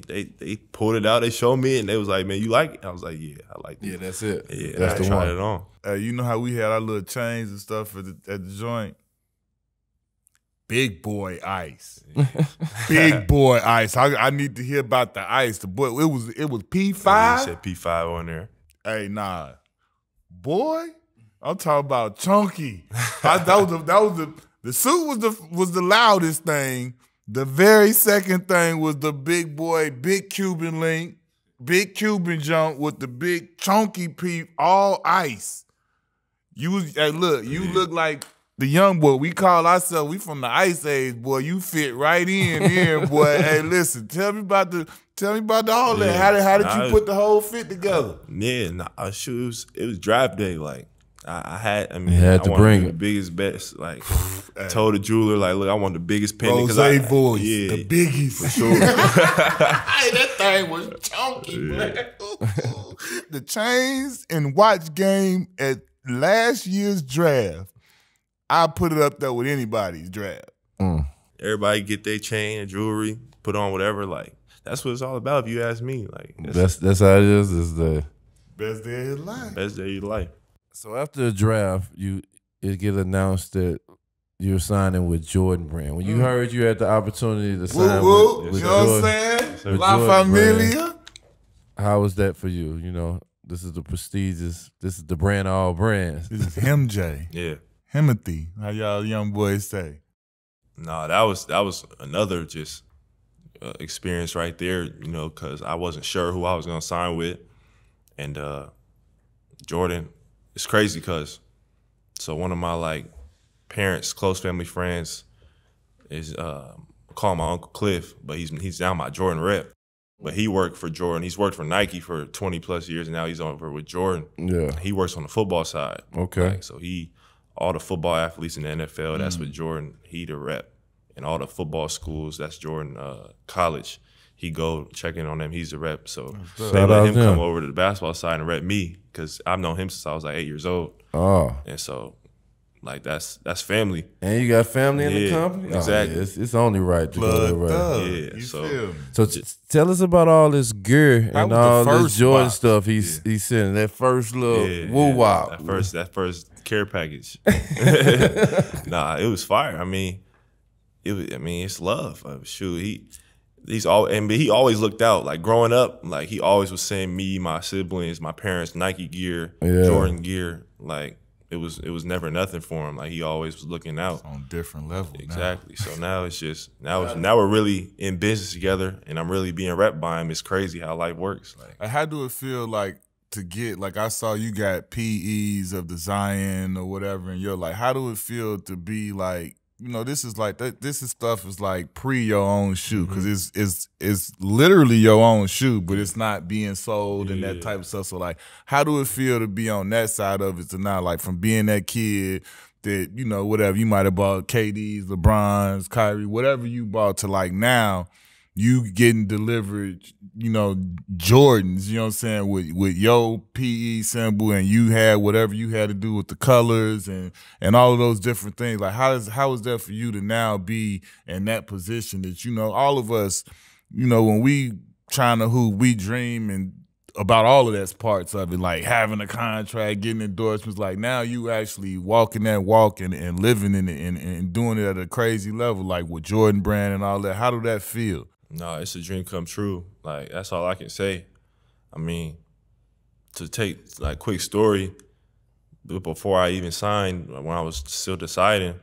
They pulled it out, they showed me, and they was like, man, you like it? I was like, yeah, I like it. Yeah, that's it. Yeah, that's I the tried one. it on. You know how we had our little chains and stuff at the joint? Big boy ice. Big boy ice. I need to hear about the ice. The boy, it was P5. Yeah, said P5 on there. Hey, nah. Boy, I'm talking about chunky. The suit was the loudest thing. The very second thing was the big boy, big Cuban link, big Cuban jump with the big chunky peep, all ice. You look like the young boy. We call ourselves, we from the ice age, boy. You fit right in here, boy. Hey, listen, tell me about all that. How did you put the whole fit together? Shoot, it was draft day. Like I had to wanted bring the biggest best. Like told the jeweler, like, look, I want the biggest pendant. Rose voice, yeah, the biggest for sure. Hey, that thing was chunky, man. The chains and watch game at last year's draft, I put it up there with anybody's draft. Everybody get their chain and jewelry, put on whatever. Like that's what it's all about. If you ask me, like that's how it is. Is the best day of his life. Best day of your life. So after the draft, it get announced that you're signing with Jordan Brand. When you heard you had the opportunity to sign with you know what I'm saying? La Familia. How was that for you? You know, this is the prestigious, this is the brand of all brands. This is MJ. Yeah. Himothy, how y'all young boys say. No, that was another just experience right there, you know, because I wasn't sure who I was going to sign with. And Jordan, it's crazy because, so one of my, like, parents, close family friends is calling my Uncle Cliff, but he's now my Jordan rep. But he worked for Jordan. He's worked for Nike for 20 plus years, and now he's over with Jordan. Yeah. He works on the football side. Okay. Like, so all the football athletes in the NFL, that's with Jordan. He the rep. And all the football schools, that's Jordan College. He go check in on them. He's the rep. So they let him come over to the basketball side and rep me because I've known him since I was like 8 years old. Oh. And so, like, that's family. And you got family in the company? Exactly. Oh, yeah, it's only right to go right. Yeah. You so feel me? So tell us about all this gear and all this Jordan box. stuff he's sending. That first little woo-wop. That first care package. Nah, it was fire. I mean, it's love. Shoot, he always looked out. Like growing up, like he always was saying me, my siblings, my parents, Nike gear, Jordan gear. Like it was never nothing for him. Like he always was looking out. It's on different level. Exactly. So now it's just now we're really in business together, and I'm really being repped by him. It's crazy how life works. Like how do it feel like to get, like, I saw you got PEs of the Zion or whatever, and you're like, how do it feel to be like, you know, this is like this is stuff is like pre your own shoe because it's literally your own shoe, but it's not being sold and that type of stuff. So like, how do it feel to be on that side of it to now, like from being that kid that, you know, whatever you might have bought, KD's, LeBron's, Kyrie, whatever you bought, to like now you getting delivered, you know, Jordans, you know what I'm saying, with your PE symbol, and you had whatever you had to do with the colors and all of those different things. Like how is that for you to now be in that position that, you know, all of us, you know, when we trying to hoop, we dream and about all of that's parts of it, like having a contract, getting endorsements. Like now you actually walking that walk and living in it and doing it at a crazy level, like with Jordan Brand and all that. How do that feel? No, it's a dream come true. Like, that's all I can say. I mean, to take, like, quick story, before I even signed, when I was still deciding,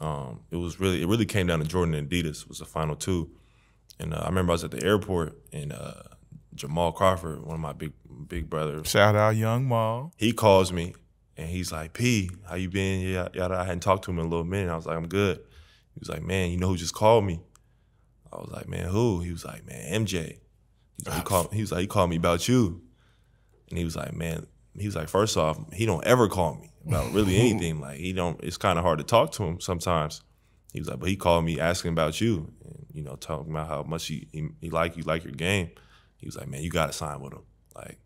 it really came down to Jordan and Adidas was the final two. And I remember I was at the airport, and Jamal Crawford, one of my big brothers. Shout out Young Maul. He calls me, and he's like, P, how you been? Yeah, I hadn't talked to him in a little minute. I was like, I'm good. He was like, man, you know who just called me? I was like, man, who? He was like, man, MJ. He called me about you. And he was like, man, first off, he don't ever call me about really anything. Like, it's kind of hard to talk to him sometimes. He was like, but he called me asking about you, and, you know, talking about how much he like you, like your game. He was like, man, you got to sign with him. Like,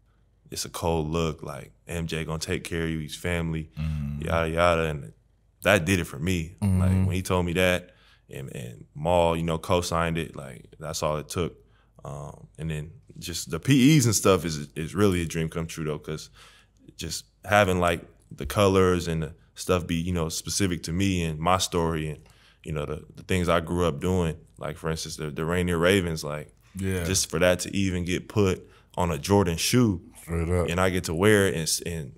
it's a cold look. Like, MJ gonna take care of you, he's family, yada, yada. And that did it for me. Like, when he told me that, and Maul, you know, co-signed it. Like that's all it took. And then just the PEs and stuff is really a dream come true though, because just having like the colors and the stuff be, you know, specific to me and my story and, you know, the things I grew up doing. Like for instance, the Rainier Ravens, like just for that to even get put on a Jordan shoe, straight up, and I get to wear it and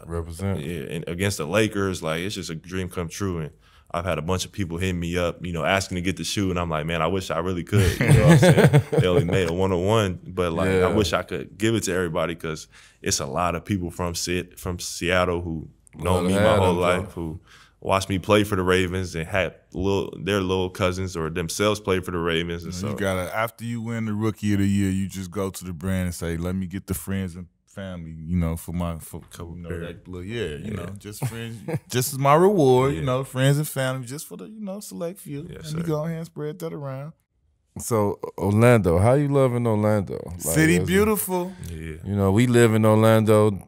represent and against the Lakers, like it's just a dream come true. And I've had a bunch of people hitting me up, you know, asking to get the shoe, and I'm like, man, I wish I really could. You know what I'm saying? They only made a 1-on-1, but like I wish I could give it to everybody because it's a lot of people from Seattle who know me my whole life, who watched me play for the Ravens and had their little cousins or themselves play for the Ravens. And so you gotta, after you win the Rookie of the Year, you just go to the brand and say, let me get the friends and family, you know, for you know, that little, you know, just friends, just as my reward, you know, friends and family, just for the, you know, select few. Yes, and you go ahead and spread that around. So Orlando, how you loving Orlando? Like, City beautiful. Yeah. You know, we live in Orlando.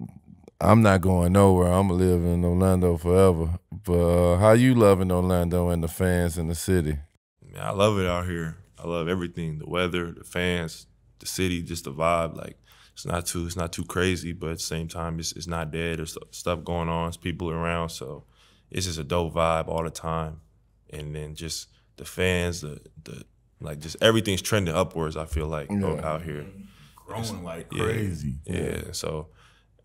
I'm not going nowhere. I'm gonna live in Orlando forever. But how you loving Orlando and the fans and the city? Man, I love it out here. I love everything: the weather, the fans, the city, just the vibe. Like it's not too crazy, but at the same time, it's not dead. There's stuff going on. There's people around, so it's just a dope vibe all the time. And then just the fans, the like just everything's trending upwards. I feel like out here, growing like crazy. Yeah. So,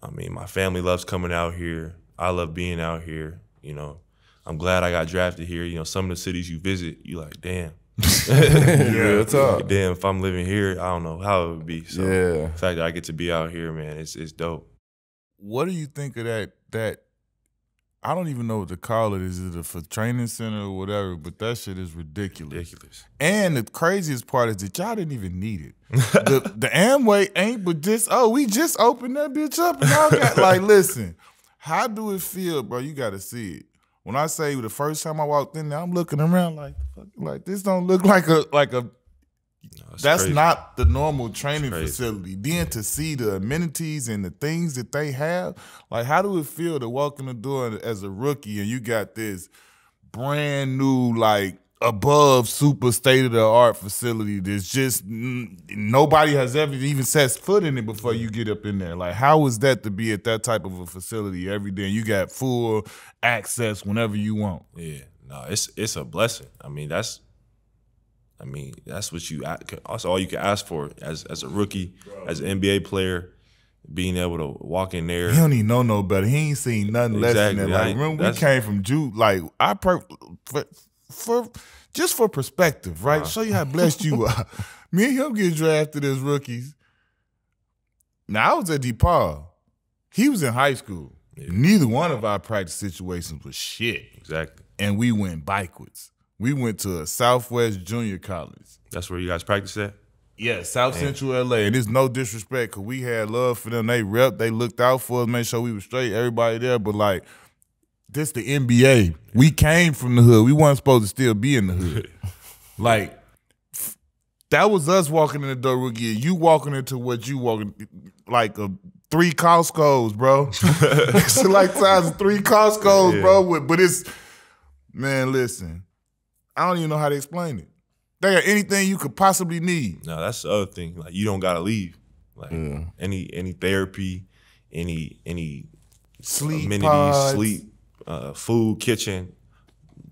I mean, my family loves coming out here. I love being out here. You know, I'm glad I got drafted here. You know, some of the cities you visit, you like, damn. It's up. Damn, if I'm living here, I don't know how it would be. So the fact that I get to be out here, man, it's dope. What do you think of that? I don't even know what to call it. Is it a training center or whatever? But that shit is ridiculous. And the craziest part is that y'all didn't even need it. the Amway ain't but just, we just opened that bitch up and y'all got, like, listen, how do it feel, bro? You got to see it. When I say the first time I walked in there, I'm looking around like this don't look like a that's crazy. Not the normal training facility. Then to see the amenities and the things that they have, like how do it feel to walk in the door as a rookie and you got this brand new, like above super state-of-the-art facility that's just nobody has ever even set foot in it before you get up in there. Like how is that to be at that type of a facility every day and you got full access whenever you want? Yeah, no, it's a blessing. I mean, that's that's all you can ask for as a rookie, as an NBA player, being able to walk in there. He don't even know no better. He ain't seen nothing less than that. Like remember we came from Jude. Like just for perspective, right? Show you how blessed you are. Me and him get drafted as rookies. Now I was at DePaul. He was in high school. Yeah. Neither one of our practice situations was shit. Exactly. And we went backwards. We went to a Southwest Junior College. That's where you guys practice at? Yeah, South Central LA. And it's no disrespect because we had love for them. They looked out for us, made sure we were straight, everybody there. But like, this the NBA. We came from the hood. We weren't supposed to still be in the hood. Like, that was us walking in the door rookie. You walking into what you walking, like 3 Costco's, bro. It's like size of 3 Costco's, bro. But it's, man, listen. I don't even know how to explain it. They got anything you could possibly need. No, that's the other thing. Like you don't gotta leave. Like any therapy, any sleep amenities, pods. sleep, food, kitchen,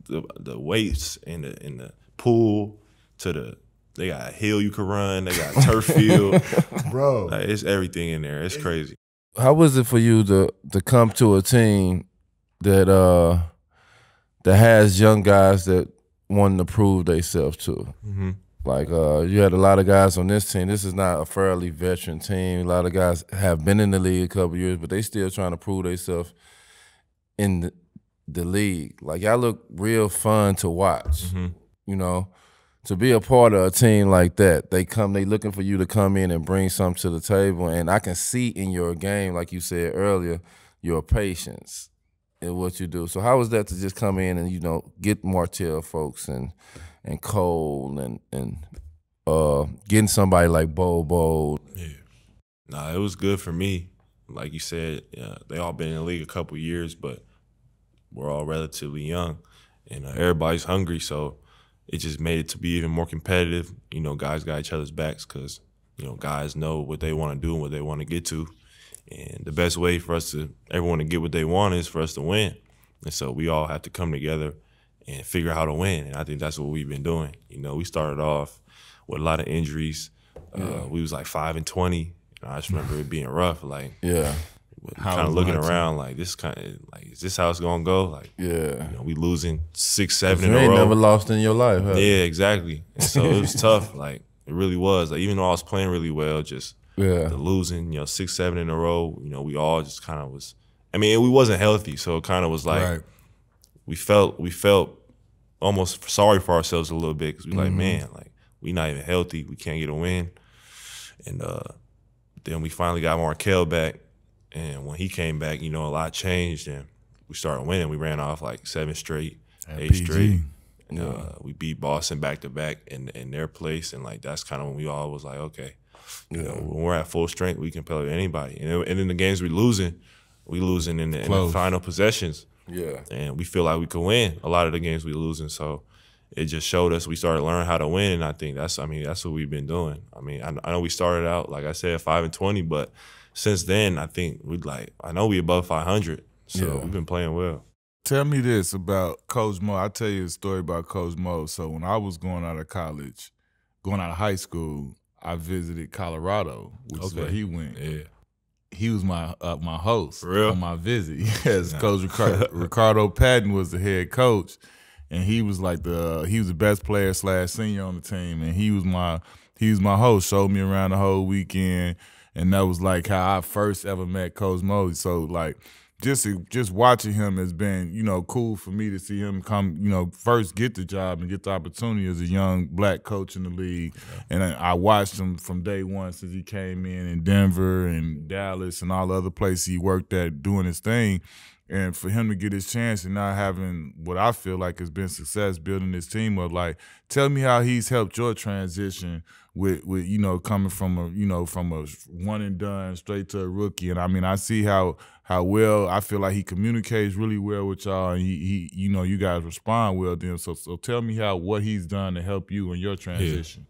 the weights in the pool they got a hill you can run. They got a turf field, bro. Like, it's everything in there. It's crazy. How was it for you to come to a team that has young guys that wanting to prove themselves to? Mm-hmm. Like you had a lot of guys on this team. This is not a fairly veteran team. A lot of guys have been in the league a couple years, but they still trying to prove themselves in the league. Like y'all look real fun to watch. Mm-hmm. You know, to be a part of a team like that, they looking for you to come in and bring something to the table. And I can see in your game, like you said earlier, your patience in what you do. So how was that to just come in and, you know, get Martell folks and Cole and getting somebody like Bobo? Yeah. Nah, it was good for me. Like you said, they all been in the league a couple years, but we're all relatively young. And everybody's hungry, so it just made it to be even more competitive. You know, guys got each other's backs because, you know, guys know what they want to do and what they want to get to. And the best way for everyone to get what they want is for us to win. And so we all have to come together and figure out how to win. And I think that's what we've been doing. You know, we started off with a lot of injuries. We was like 5-20. And I just remember it being rough. Like, kind of looking around like this is this how it's gonna go? Like, you know, we losing 6-7 in a row. You ain't never lost in your life, huh? Yeah, exactly. And so it was tough. Like, it really was. Like, even though I was playing really well, just the losing, you know, 6-7 in a row. You know, we all just kind of was. I mean, we wasn't healthy, so it kind of was like we felt almost sorry for ourselves a little bit because we like, man, like we not even healthy. We can't get a win. And then we finally got Markel back. And when he came back, you know, a lot changed, and we started winning. We ran off like 7 straight, 8 straight. We beat Boston back-to-back in their place, and like that's kind of when we all was like, okay, you know, when we're at full strength, we can play with anybody. And in the games we losing in the final possessions. Yeah, and we feel like we could win a lot of the games we losing. So it just showed us we started learning how to win, and I think that's what we've been doing. I mean, I know we started out like I said 5-20, but since then, I think I know we above 500, so we've been playing well. Tell me this about Coach Mo. I'll tell you a story about Coach Mo. So when I was going out of high school, I visited Colorado, which is where he went. Yeah. He was my host on my visit. Yes, Coach Ricardo Patton was the head coach, and he was like he was the best player / senior on the team, and he was my host. Showed me around the whole weekend. And that was like how I first ever met Coach Mo. So like just watching him has been, you know, cool for me to see him come, you know, first get the job and get the opportunity as a young black coach in the league. And I watched him from day one since he came in Denver and Dallas and all the other places he worked at doing his thing. And for him to get his chance and not having what I feel like has been success building this team up, like, tell me how he's helped your transition with you know, coming from a one and done straight to a rookie. And I mean, I see how well I feel like he communicates really well with y'all, and he you know, you guys respond well to him. So tell me what he's done to help you in your transition.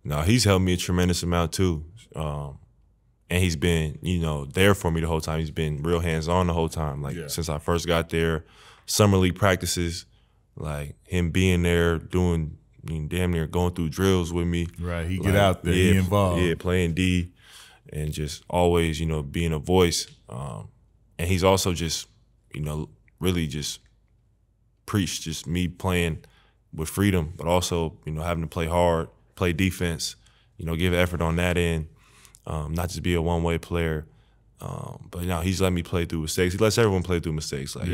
Yeah. No, he's helped me a tremendous amount too. And he's been, you know, there for me the whole time. He's been real hands-on the whole time. Like, since I first got there, summer league practices, like him being there, doing, damn near going through drills with me. Right, he get out there, he involved. Yeah, playing D, and just always, you know, being a voice. And he's also just, you know, really just preached just me playing with freedom, but also, you know, having to play hard, play defense, you know, give effort on that end. Not just be a one-way player, but now he's letting me play through mistakes. He lets everyone play through mistakes. Like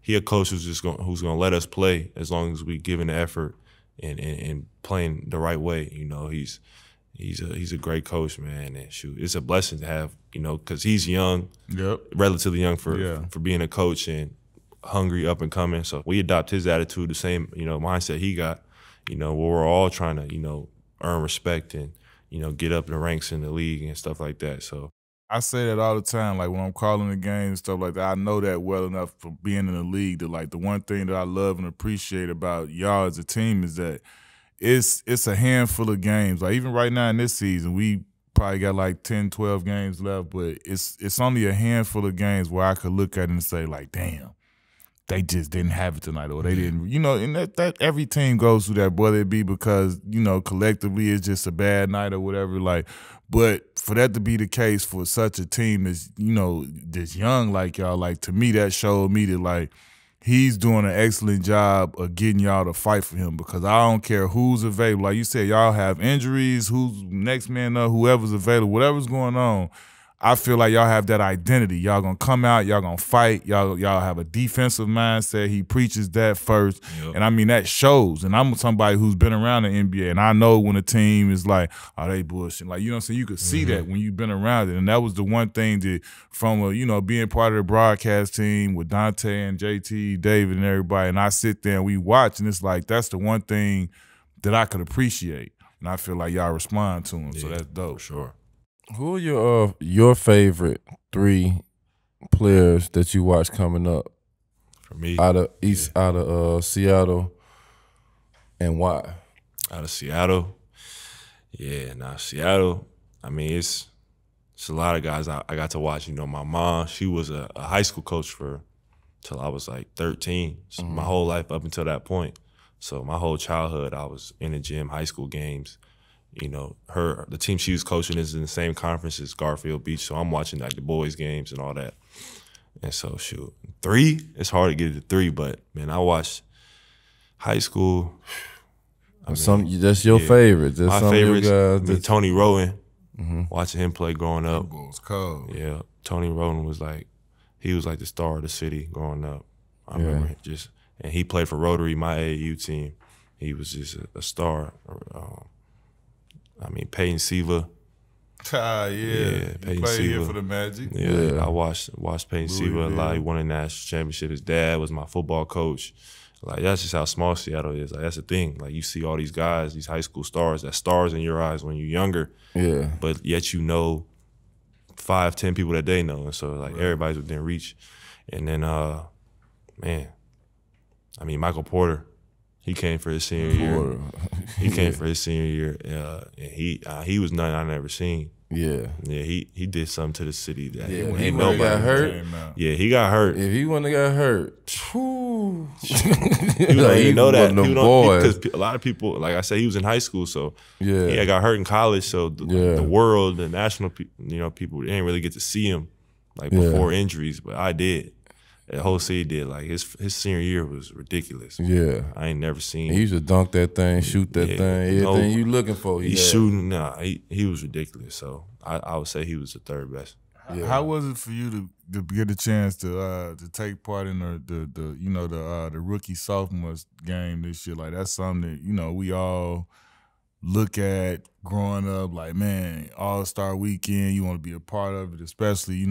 he a coach who's gonna let us play as long as we give the effort and playing the right way. You know, he's a great coach, man. And shoot, it's a blessing to have, you know, because he's young, relatively young for being a coach and hungry, up and coming. So we adopt his attitude, the same, you know, mindset he got. You know, where we're all trying to, you know, earn respect and, you know, get up the ranks in the league and stuff like that. So I say that all the time, like when I'm calling the game and stuff like that, I know that well enough from being in the league that like the one thing that I love and appreciate about y'all as a team is that it's a handful of games. Like even right now in this season, we probably got like 10, 12 games left, but it's only a handful of games where I could look at it and say like, damn, they just didn't have it tonight, or they didn't, you know, and that every team goes through that, whether it be because, you know, collectively it's just a bad night or whatever, like, but for that to be the case for such a team that's, you know, that's young like y'all, like, to me, that showed me that, like, he's doing an excellent job of getting y'all to fight for him, because I don't care who's available. Like you said, y'all have injuries, who's next man up, whoever's available, whatever's going on, I feel like y'all have that identity. Y'all gonna come out, y'all gonna fight, y'all have a defensive mindset. He preaches that first. And I mean, that shows. And I'm somebody who's been around the NBA, and I know when a team is like, oh, they bullshit. Like, you know what I'm saying? You could see that when you've been around it. And that was the one thing that from, you know, being part of the broadcast team with Dante and JT, David and everybody, and I sit there and we watch, and it's like, that's the one thing that I could appreciate. And I feel like y'all respond to him, so that's dope. For sure. Who are your favorite 3 players that you watch coming up? For me, out of Seattle, And why? Out of Seattle. Yeah, Seattle, I mean, it's a lot of guys I got to watch. You know, my mom, she was a high school coach till I was like 13. So my whole life up until that point. So my whole childhood, I was in the gym, high school games. You know, the team she was coaching is in the same conference as Garfield Beach, so I'm watching like the boys' games and all that. And so, shoot, 3, it's hard to get to 3, but man, I watched high school. That's your favorite. That's my some favorites. Of you guys Tony Rowan, watching him play growing up. That boy was cold. Yeah, Tony Rowan was like the star of the city growing up. I remember and he played for Rotary, my AAU team. He was just a star. I mean, Peyton Siva. Yeah, Peyton played here Siva. for the Magic. Yeah. I watched Peyton Siva a lot. He won a national championship. His dad was my football coach. Like, that's just how small Seattle is. Like, that's the thing. Like, you see all these guys, these high school stars, that stars in your eyes when you're younger. Yeah. But yet you know 5, 10 people that they know. And so, like, everybody's within reach. And then, man, I mean, Michael Porter, he came for his senior year. He came for his senior year. And he was nothing I never seen. Yeah. Yeah, he did something to the city that Ain't nobody got hurt. Yeah, he got hurt. If he wouldn't have got hurt, whew. You don't even know that. Because a lot of people, like I said, he was in high school, so yeah, he got hurt in college. So the world, the national, people didn't really get to see him like before injuries, but I did. The whole city did. Like his senior year was ridiculous. Yeah, I ain't never seen. He used to dunk that thing, shoot that thing, everything you looking for. He's shooting. He was ridiculous. So I would say he was the third best. Yeah. How was it for you to get a chance to take part in the rookie sophomore game this year? Like, that's something that we all look at growing up. Like, man, All-Star Weekend, you want to be a part of it, especially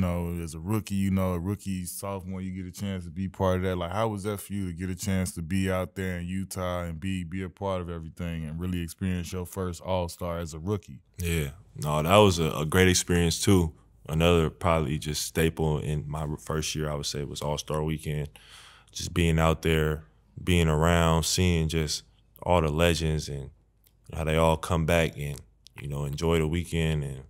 as a rookie. A rookie sophomore, you get a chance to be part of that. Like, how was that for you to get a chance to be out there in Utah and be a part of everything and really experience your first All-Star as a rookie? Yeah, no, that was a great experience too. Another probably just staple in my first year, I would say, was All-Star Weekend. Just being out there, being around, seeing just all the legends and how they all come back and, enjoy the weekend. And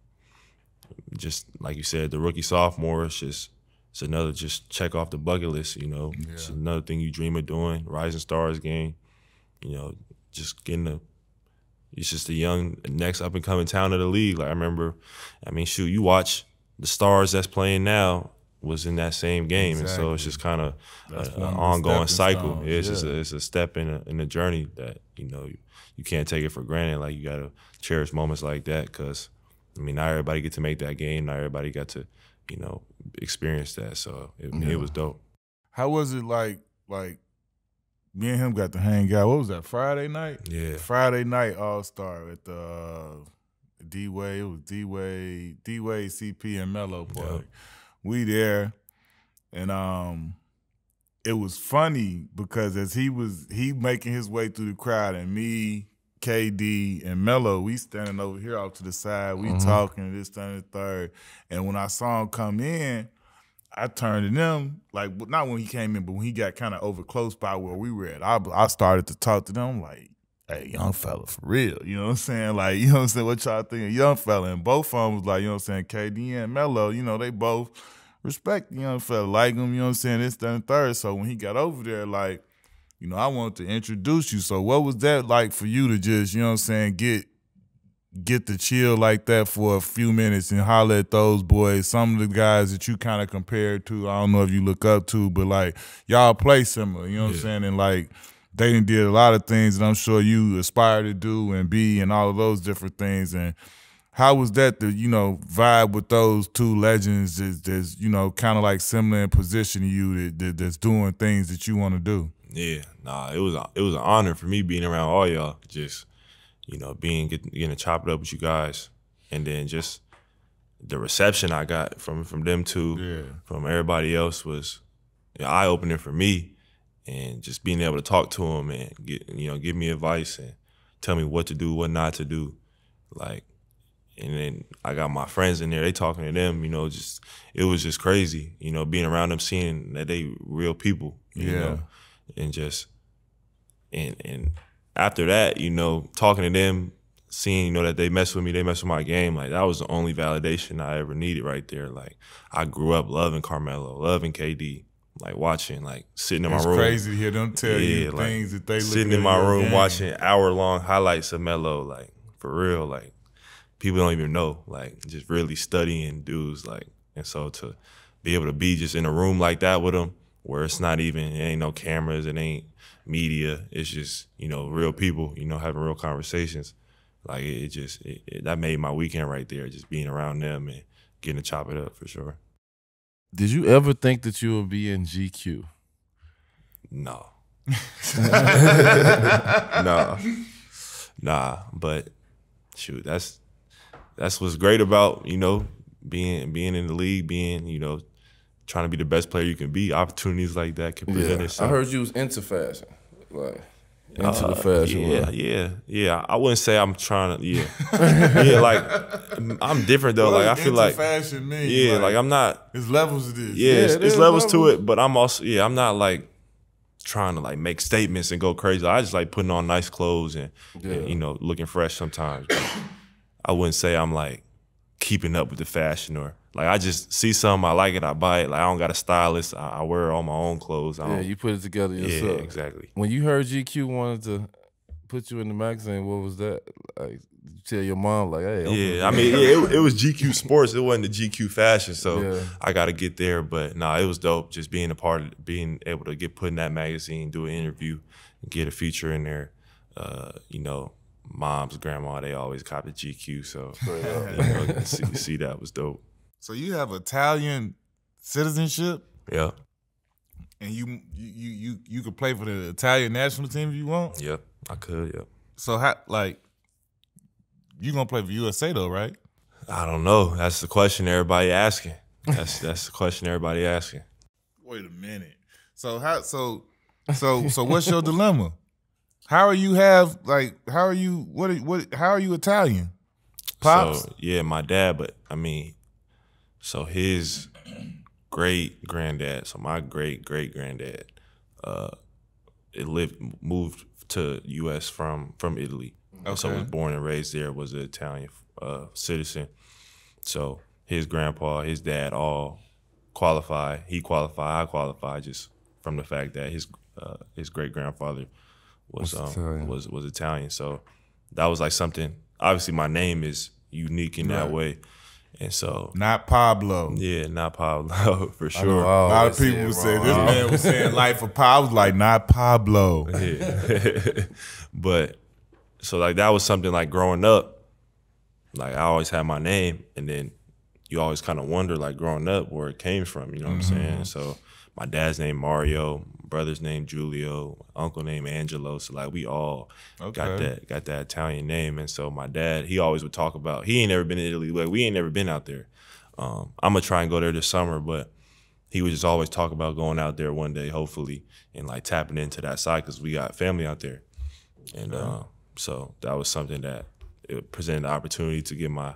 just like you said, the rookie sophomore, it's another just check off the bucket list, It's another thing you dream of doing, Rising Stars game, just it's just the young, next up-and-coming talent of the league. Like, you watch the stars that's playing now was in that same game. Exactly. And so it's just kind of an ongoing cycle. It's a step in a journey that, you can't take it for granted. Like, you got to cherish moments like that because, not everybody get to make that game. Not everybody got to, experience that. So it was dope. How was it like me and him got to hang out? What was that, Friday night? Yeah. Friday night All-Star at the D-Way. It was D-Way, CP, and Mello party. Yep. We there, and it was funny because as he making his way through the crowd, and me, KD, and Mello, we standing over here off to the side, we talking this, that, and the third. And when I saw him come in, I turned to them, like, not when he came in, but when he got kind of over close by where we were at, I started to talk to them like, hey, young fella, for real. You know what I'm saying? Like, you know what I'm saying? What y'all think of young fella? And both of them was like, you know what I'm saying? KD and Mello, they both respect the young fella, like him, you know what I'm saying? This, that, and third. So when he got over there, like, I wanted to introduce you. So what was that like for you to just, you know what I'm saying, get the chill like that for a few minutes and holler at those boys, some of the guys that you kind of compared to, I don't know if you look up to, but like, y'all play similar, you know what I'm saying? And like, they done did a lot of things that I'm sure you aspire to do and be and all of those different things. And how was that to, vibe with those two legends that's kind of like similar in position to you that's doing things that you want to do? Yeah, it was an honor for me being around all y'all. Just, getting to chop it up with you guys. And then just the reception I got from them two, from everybody else was eye-opening for me. And just being able to talk to them and give me advice and tell me what to do, what not to do, like, and then I got my friends in there, they talking to them, it was just crazy, being around them, seeing that they real people, you know, and just, and after that, you know, talking to them, seeing, you know, that they mess with me, they mess with my game, like that was the only validation I ever needed right there. Like I grew up loving Carmelo, loving KD, like watching, like sitting in my room. It's crazy to hear them tell you like, things that they sitting look in my room game. watching hour-long highlights of Melo, like for real, like people don't even know, like just really studying dudes, like, and so to be able to be just in a room like that with them, where it's not even, it ain't no cameras, it ain't media, it's just, you know, real people, you know, having real conversations. Like that made my weekend right there, just being around them and getting to chop it up for sure. Did you ever think that you would be in GQ? No. Nah. But shoot, that's what's great about, you know, being in the league, being, you know, trying to be the best player you can be. Opportunities like that can present itself. I heard you was into fashion, like into the fashion world. Yeah. I wouldn't say I'm trying to. Yeah, like I'm different though. What like I feel like fashion mean? like I'm not. There's levels to this. Yeah, it's levels to it, but I'm also I'm not like trying to like make statements and go crazy. I just like putting on nice clothes and you know, looking fresh sometimes. But I wouldn't say I'm like keeping up with the fashion, or like I just see something, I like it, I buy it. Like I don't got a stylist. I wear all my own clothes. You put it together yourself. Yeah, exactly. When you heard GQ wanted to put you in the magazine, what was that? Like, you tell your mom, like, hey. I mean, it was GQ Sports. It wasn't the GQ Fashion, so I got to get there. But no, it was dope just being a part of, being able to get put in that magazine, do an interview, get a feature in there. You know, mom's grandma, they always cop the GQ, so you know, see that was dope. So you have Italian citizenship? Yeah. And you could play for the Italian national team if you want? Yep, I could, yep. So how, like, you gonna play for USA though, right? I don't know. That's the question everybody asking. That's the question everybody asking. Wait a minute. So what's your dilemma? How are you Italian? Pops? So yeah, my dad, but I mean, so his great granddad, so my great granddad, moved to U.S. from Italy. Okay. So was born and raised there, was an Italian citizen. So his grandpa, his dad, all qualified. He qualified, I qualified, just from the fact that his great grandfather was Italian. So that was like something. Obviously, my name is unique in that way. And so, not Pablo. Yeah, not Pablo for sure. A lot of people would say this man was saying life of Pablo. I was like, not Pablo. Yeah. But so like that was something like growing up, like I always had my name, and then you always kind of wonder like growing up where it came from. You know what I'm saying? So my dad's name Mario, brother's name Giulio, uncle named Angelo. So like we all got that Italian name. And so my dad, he always would talk about, he ain't never been to Italy. Like we ain't never been out there. I'm gonna try and go there this summer, but he would just always talk about going out there one day, hopefully, and like tapping into that side because we got family out there. And so that was something that it presented the opportunity to get my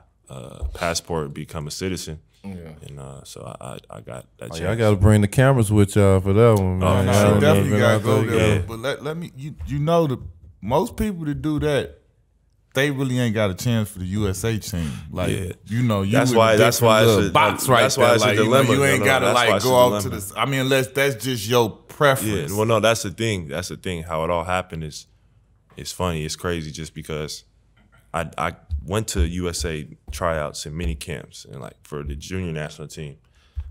passport, become a citizen. Yeah. And so I got that chance. I got to bring the cameras with y'all for that one, man. You definitely got to go there. Yeah. But let me, you know, most people that do that, they really ain't got a chance for the USA team. Like, you know, that's why it's a box right that's why it's there. a dilemma. You ain't got to like go off to this. I mean, unless that's just your preference. Yeah. Well, no, that's the thing. That's the thing. How it all happened is, it's funny. It's crazy just because I went to USA tryouts and mini camps and like for the junior national team,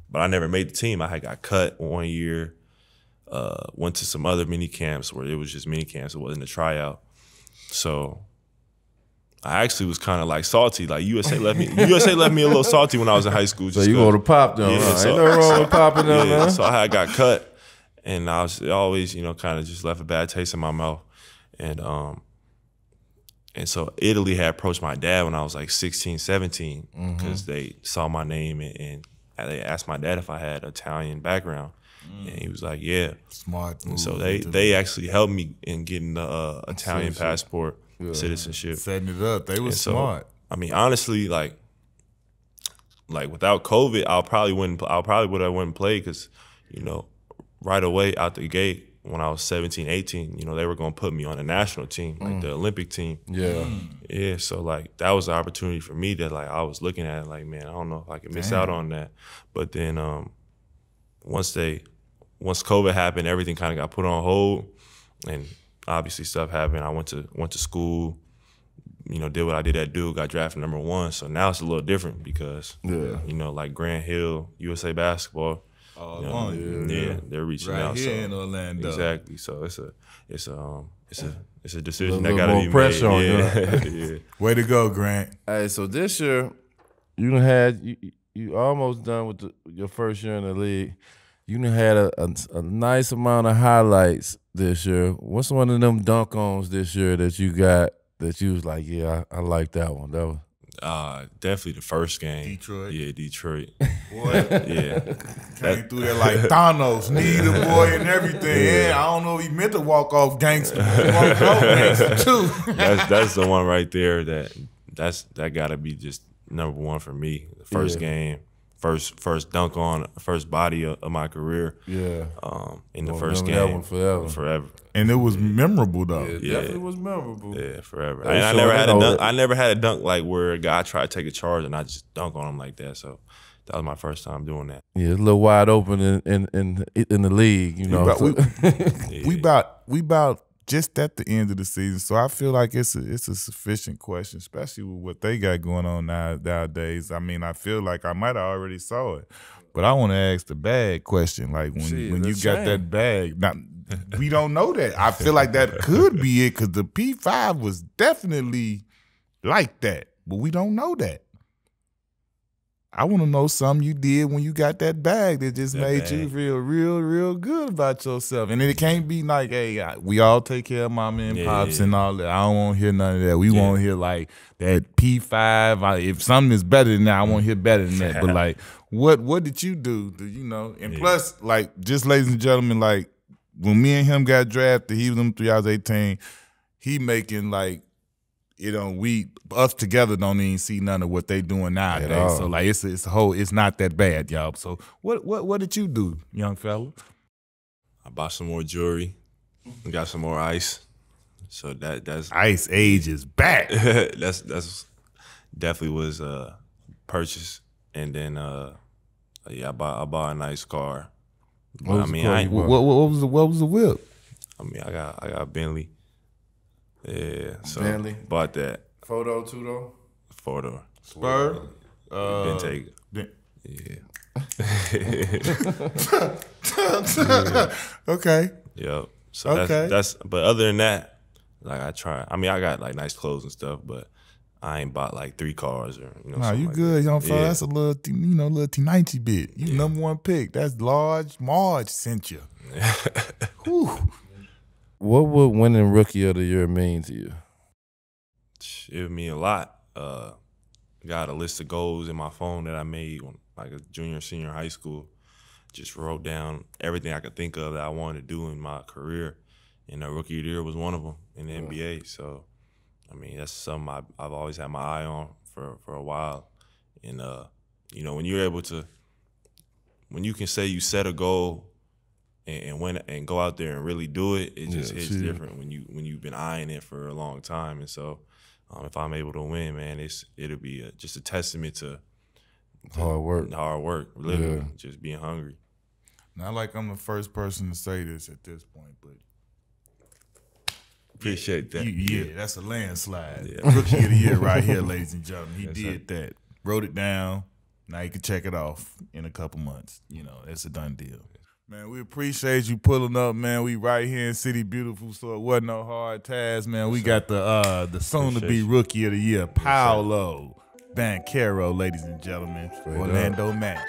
but I never made the team. I had got cut 1 year. Went to some other mini camps where it was just mini camps. It wasn't a tryout. So I actually was kind of like salty. Like USA left me a little salty when I was in high school. So you go to pop them? Yeah, ain't no wrong with popping them. Yeah, so I got cut, and I was always, you know, kind of just left a bad taste in my mouth. And so Italy had approached my dad when I was like 16, 17 because they saw my name and they asked my dad if I had Italian background. And he was like, yeah. Smart. And so they actually helped me in getting the Italian passport, citizenship. Setting it up. They were smart. I mean, honestly, like without COVID, I probably would have went and played because, you know, right away out the gate, when I was 17, 18, you know, they were going to put me on a national team, like the Olympic team. Yeah. Yeah, so, like, that was the opportunity for me that, like, I was looking at it like, man, I don't know if I can miss out on that. But then once COVID happened, everything kind of got put on hold, and obviously stuff happened. I went to school, you know, did what I did at Duke, got drafted #1. So now it's a little different because, you know, like Grant Hill, USA Basketball, you know, they're reaching right out. here in Orlando. Exactly. So it's a decision that little got to more be pressure made. on you. Yeah. Way to go, Grant. Hey, so this year, you done had you almost done with your first year in the league. You done had a nice amount of highlights this year. What's one of them dunk-ons this year that you got that you was like, yeah, I like that one? That was Definitely the first game. Detroit. Yeah, Detroit. Boy, Yeah. came through there like Thanos, need a boy and everything. Yeah, I don't know if he meant to walk off gangster, but he walked off gangster too. That's the one right there that gotta be just #1 for me. The first game, first dunk on, first body of my career. yeah. In the first remember game. that one forever. And it was memorable though. It definitely was memorable. Yeah, forever. Hey, I so never I had a know dunk. that- I never had a dunk like where a guy tried to take a charge and I just dunk on him like that. So that was my first time doing that. Yeah, it's a little wide open in the league, you know. We about just at the end of the season, so I feel like it's a sufficient question, especially with what they got going on nowadays. I mean, I feel like I might have already saw it, but I want to ask the bag question. Like when you got that bag, now we don't know that. I feel like that could be it because the P5 was definitely like that, but we don't know that. I want to know something you did when you got that bag that just made you feel real good about yourself. And then it can't be like, hey, we all take care of mama and pops and all that. I don't want to hear none of that. We want to hear like that P5. If something is better than that, I want to hear better than that. But like, what did you do? You know? And plus, like, just ladies and gentlemen, like when me and him got drafted, he was in 2018. He making like, you know, us together don't even see none of what they doing nowadays. So like it's not that bad, y'all. So what did you do, young fella? I bought some more jewelry, got some more ice. So that's Ice Age is back. that's definitely was purchase. And then I bought a nice car. But, What was the whip? I mean, I got a Bentley. Yeah, so Bentley. bought that. Photo too though. 4-door. Spur. Didn't take it. Yeah. Okay. Yep. So Okay. that's. But other than that, like I got like nice clothes and stuff, but I ain't bought like 3 cars or Nah, you like good, that. young fella. Yeah. That's a little little T90 bit. You #1 pick. That's large. Marge sent you. Whew. What would winning Rookie of the Year mean to you? It would mean a lot. Got a list of goals in my phone that I made when like a junior, senior high school. Just wrote down everything I could think of that I wanted to do in my career. And Rookie of the Year was one of them in the NBA. So, I mean, that's something I've always had my eye on for a while. And, you know, when you're able to, when you can say you set a goal and win and go out there and really do it, it just hits different when you've been eyeing it for a long time. And so, if I'm able to win, man, it'll be just a testament to Hard work. Literally, just being hungry. Not like I'm the first person to say this at this point, but Appreciate that. yeah, that's a landslide. Rookie of the Year right here, ladies and gentlemen. He did that. Wrote it down. Now you can check it off in a couple months. You know, it's a done deal. Man, we appreciate you pulling up, man. We right here in City Beautiful, so it wasn't no hard task, man. We got the soon-to-be Rookie of the Year, Paolo Banchero, ladies and gentlemen, Orlando Magic.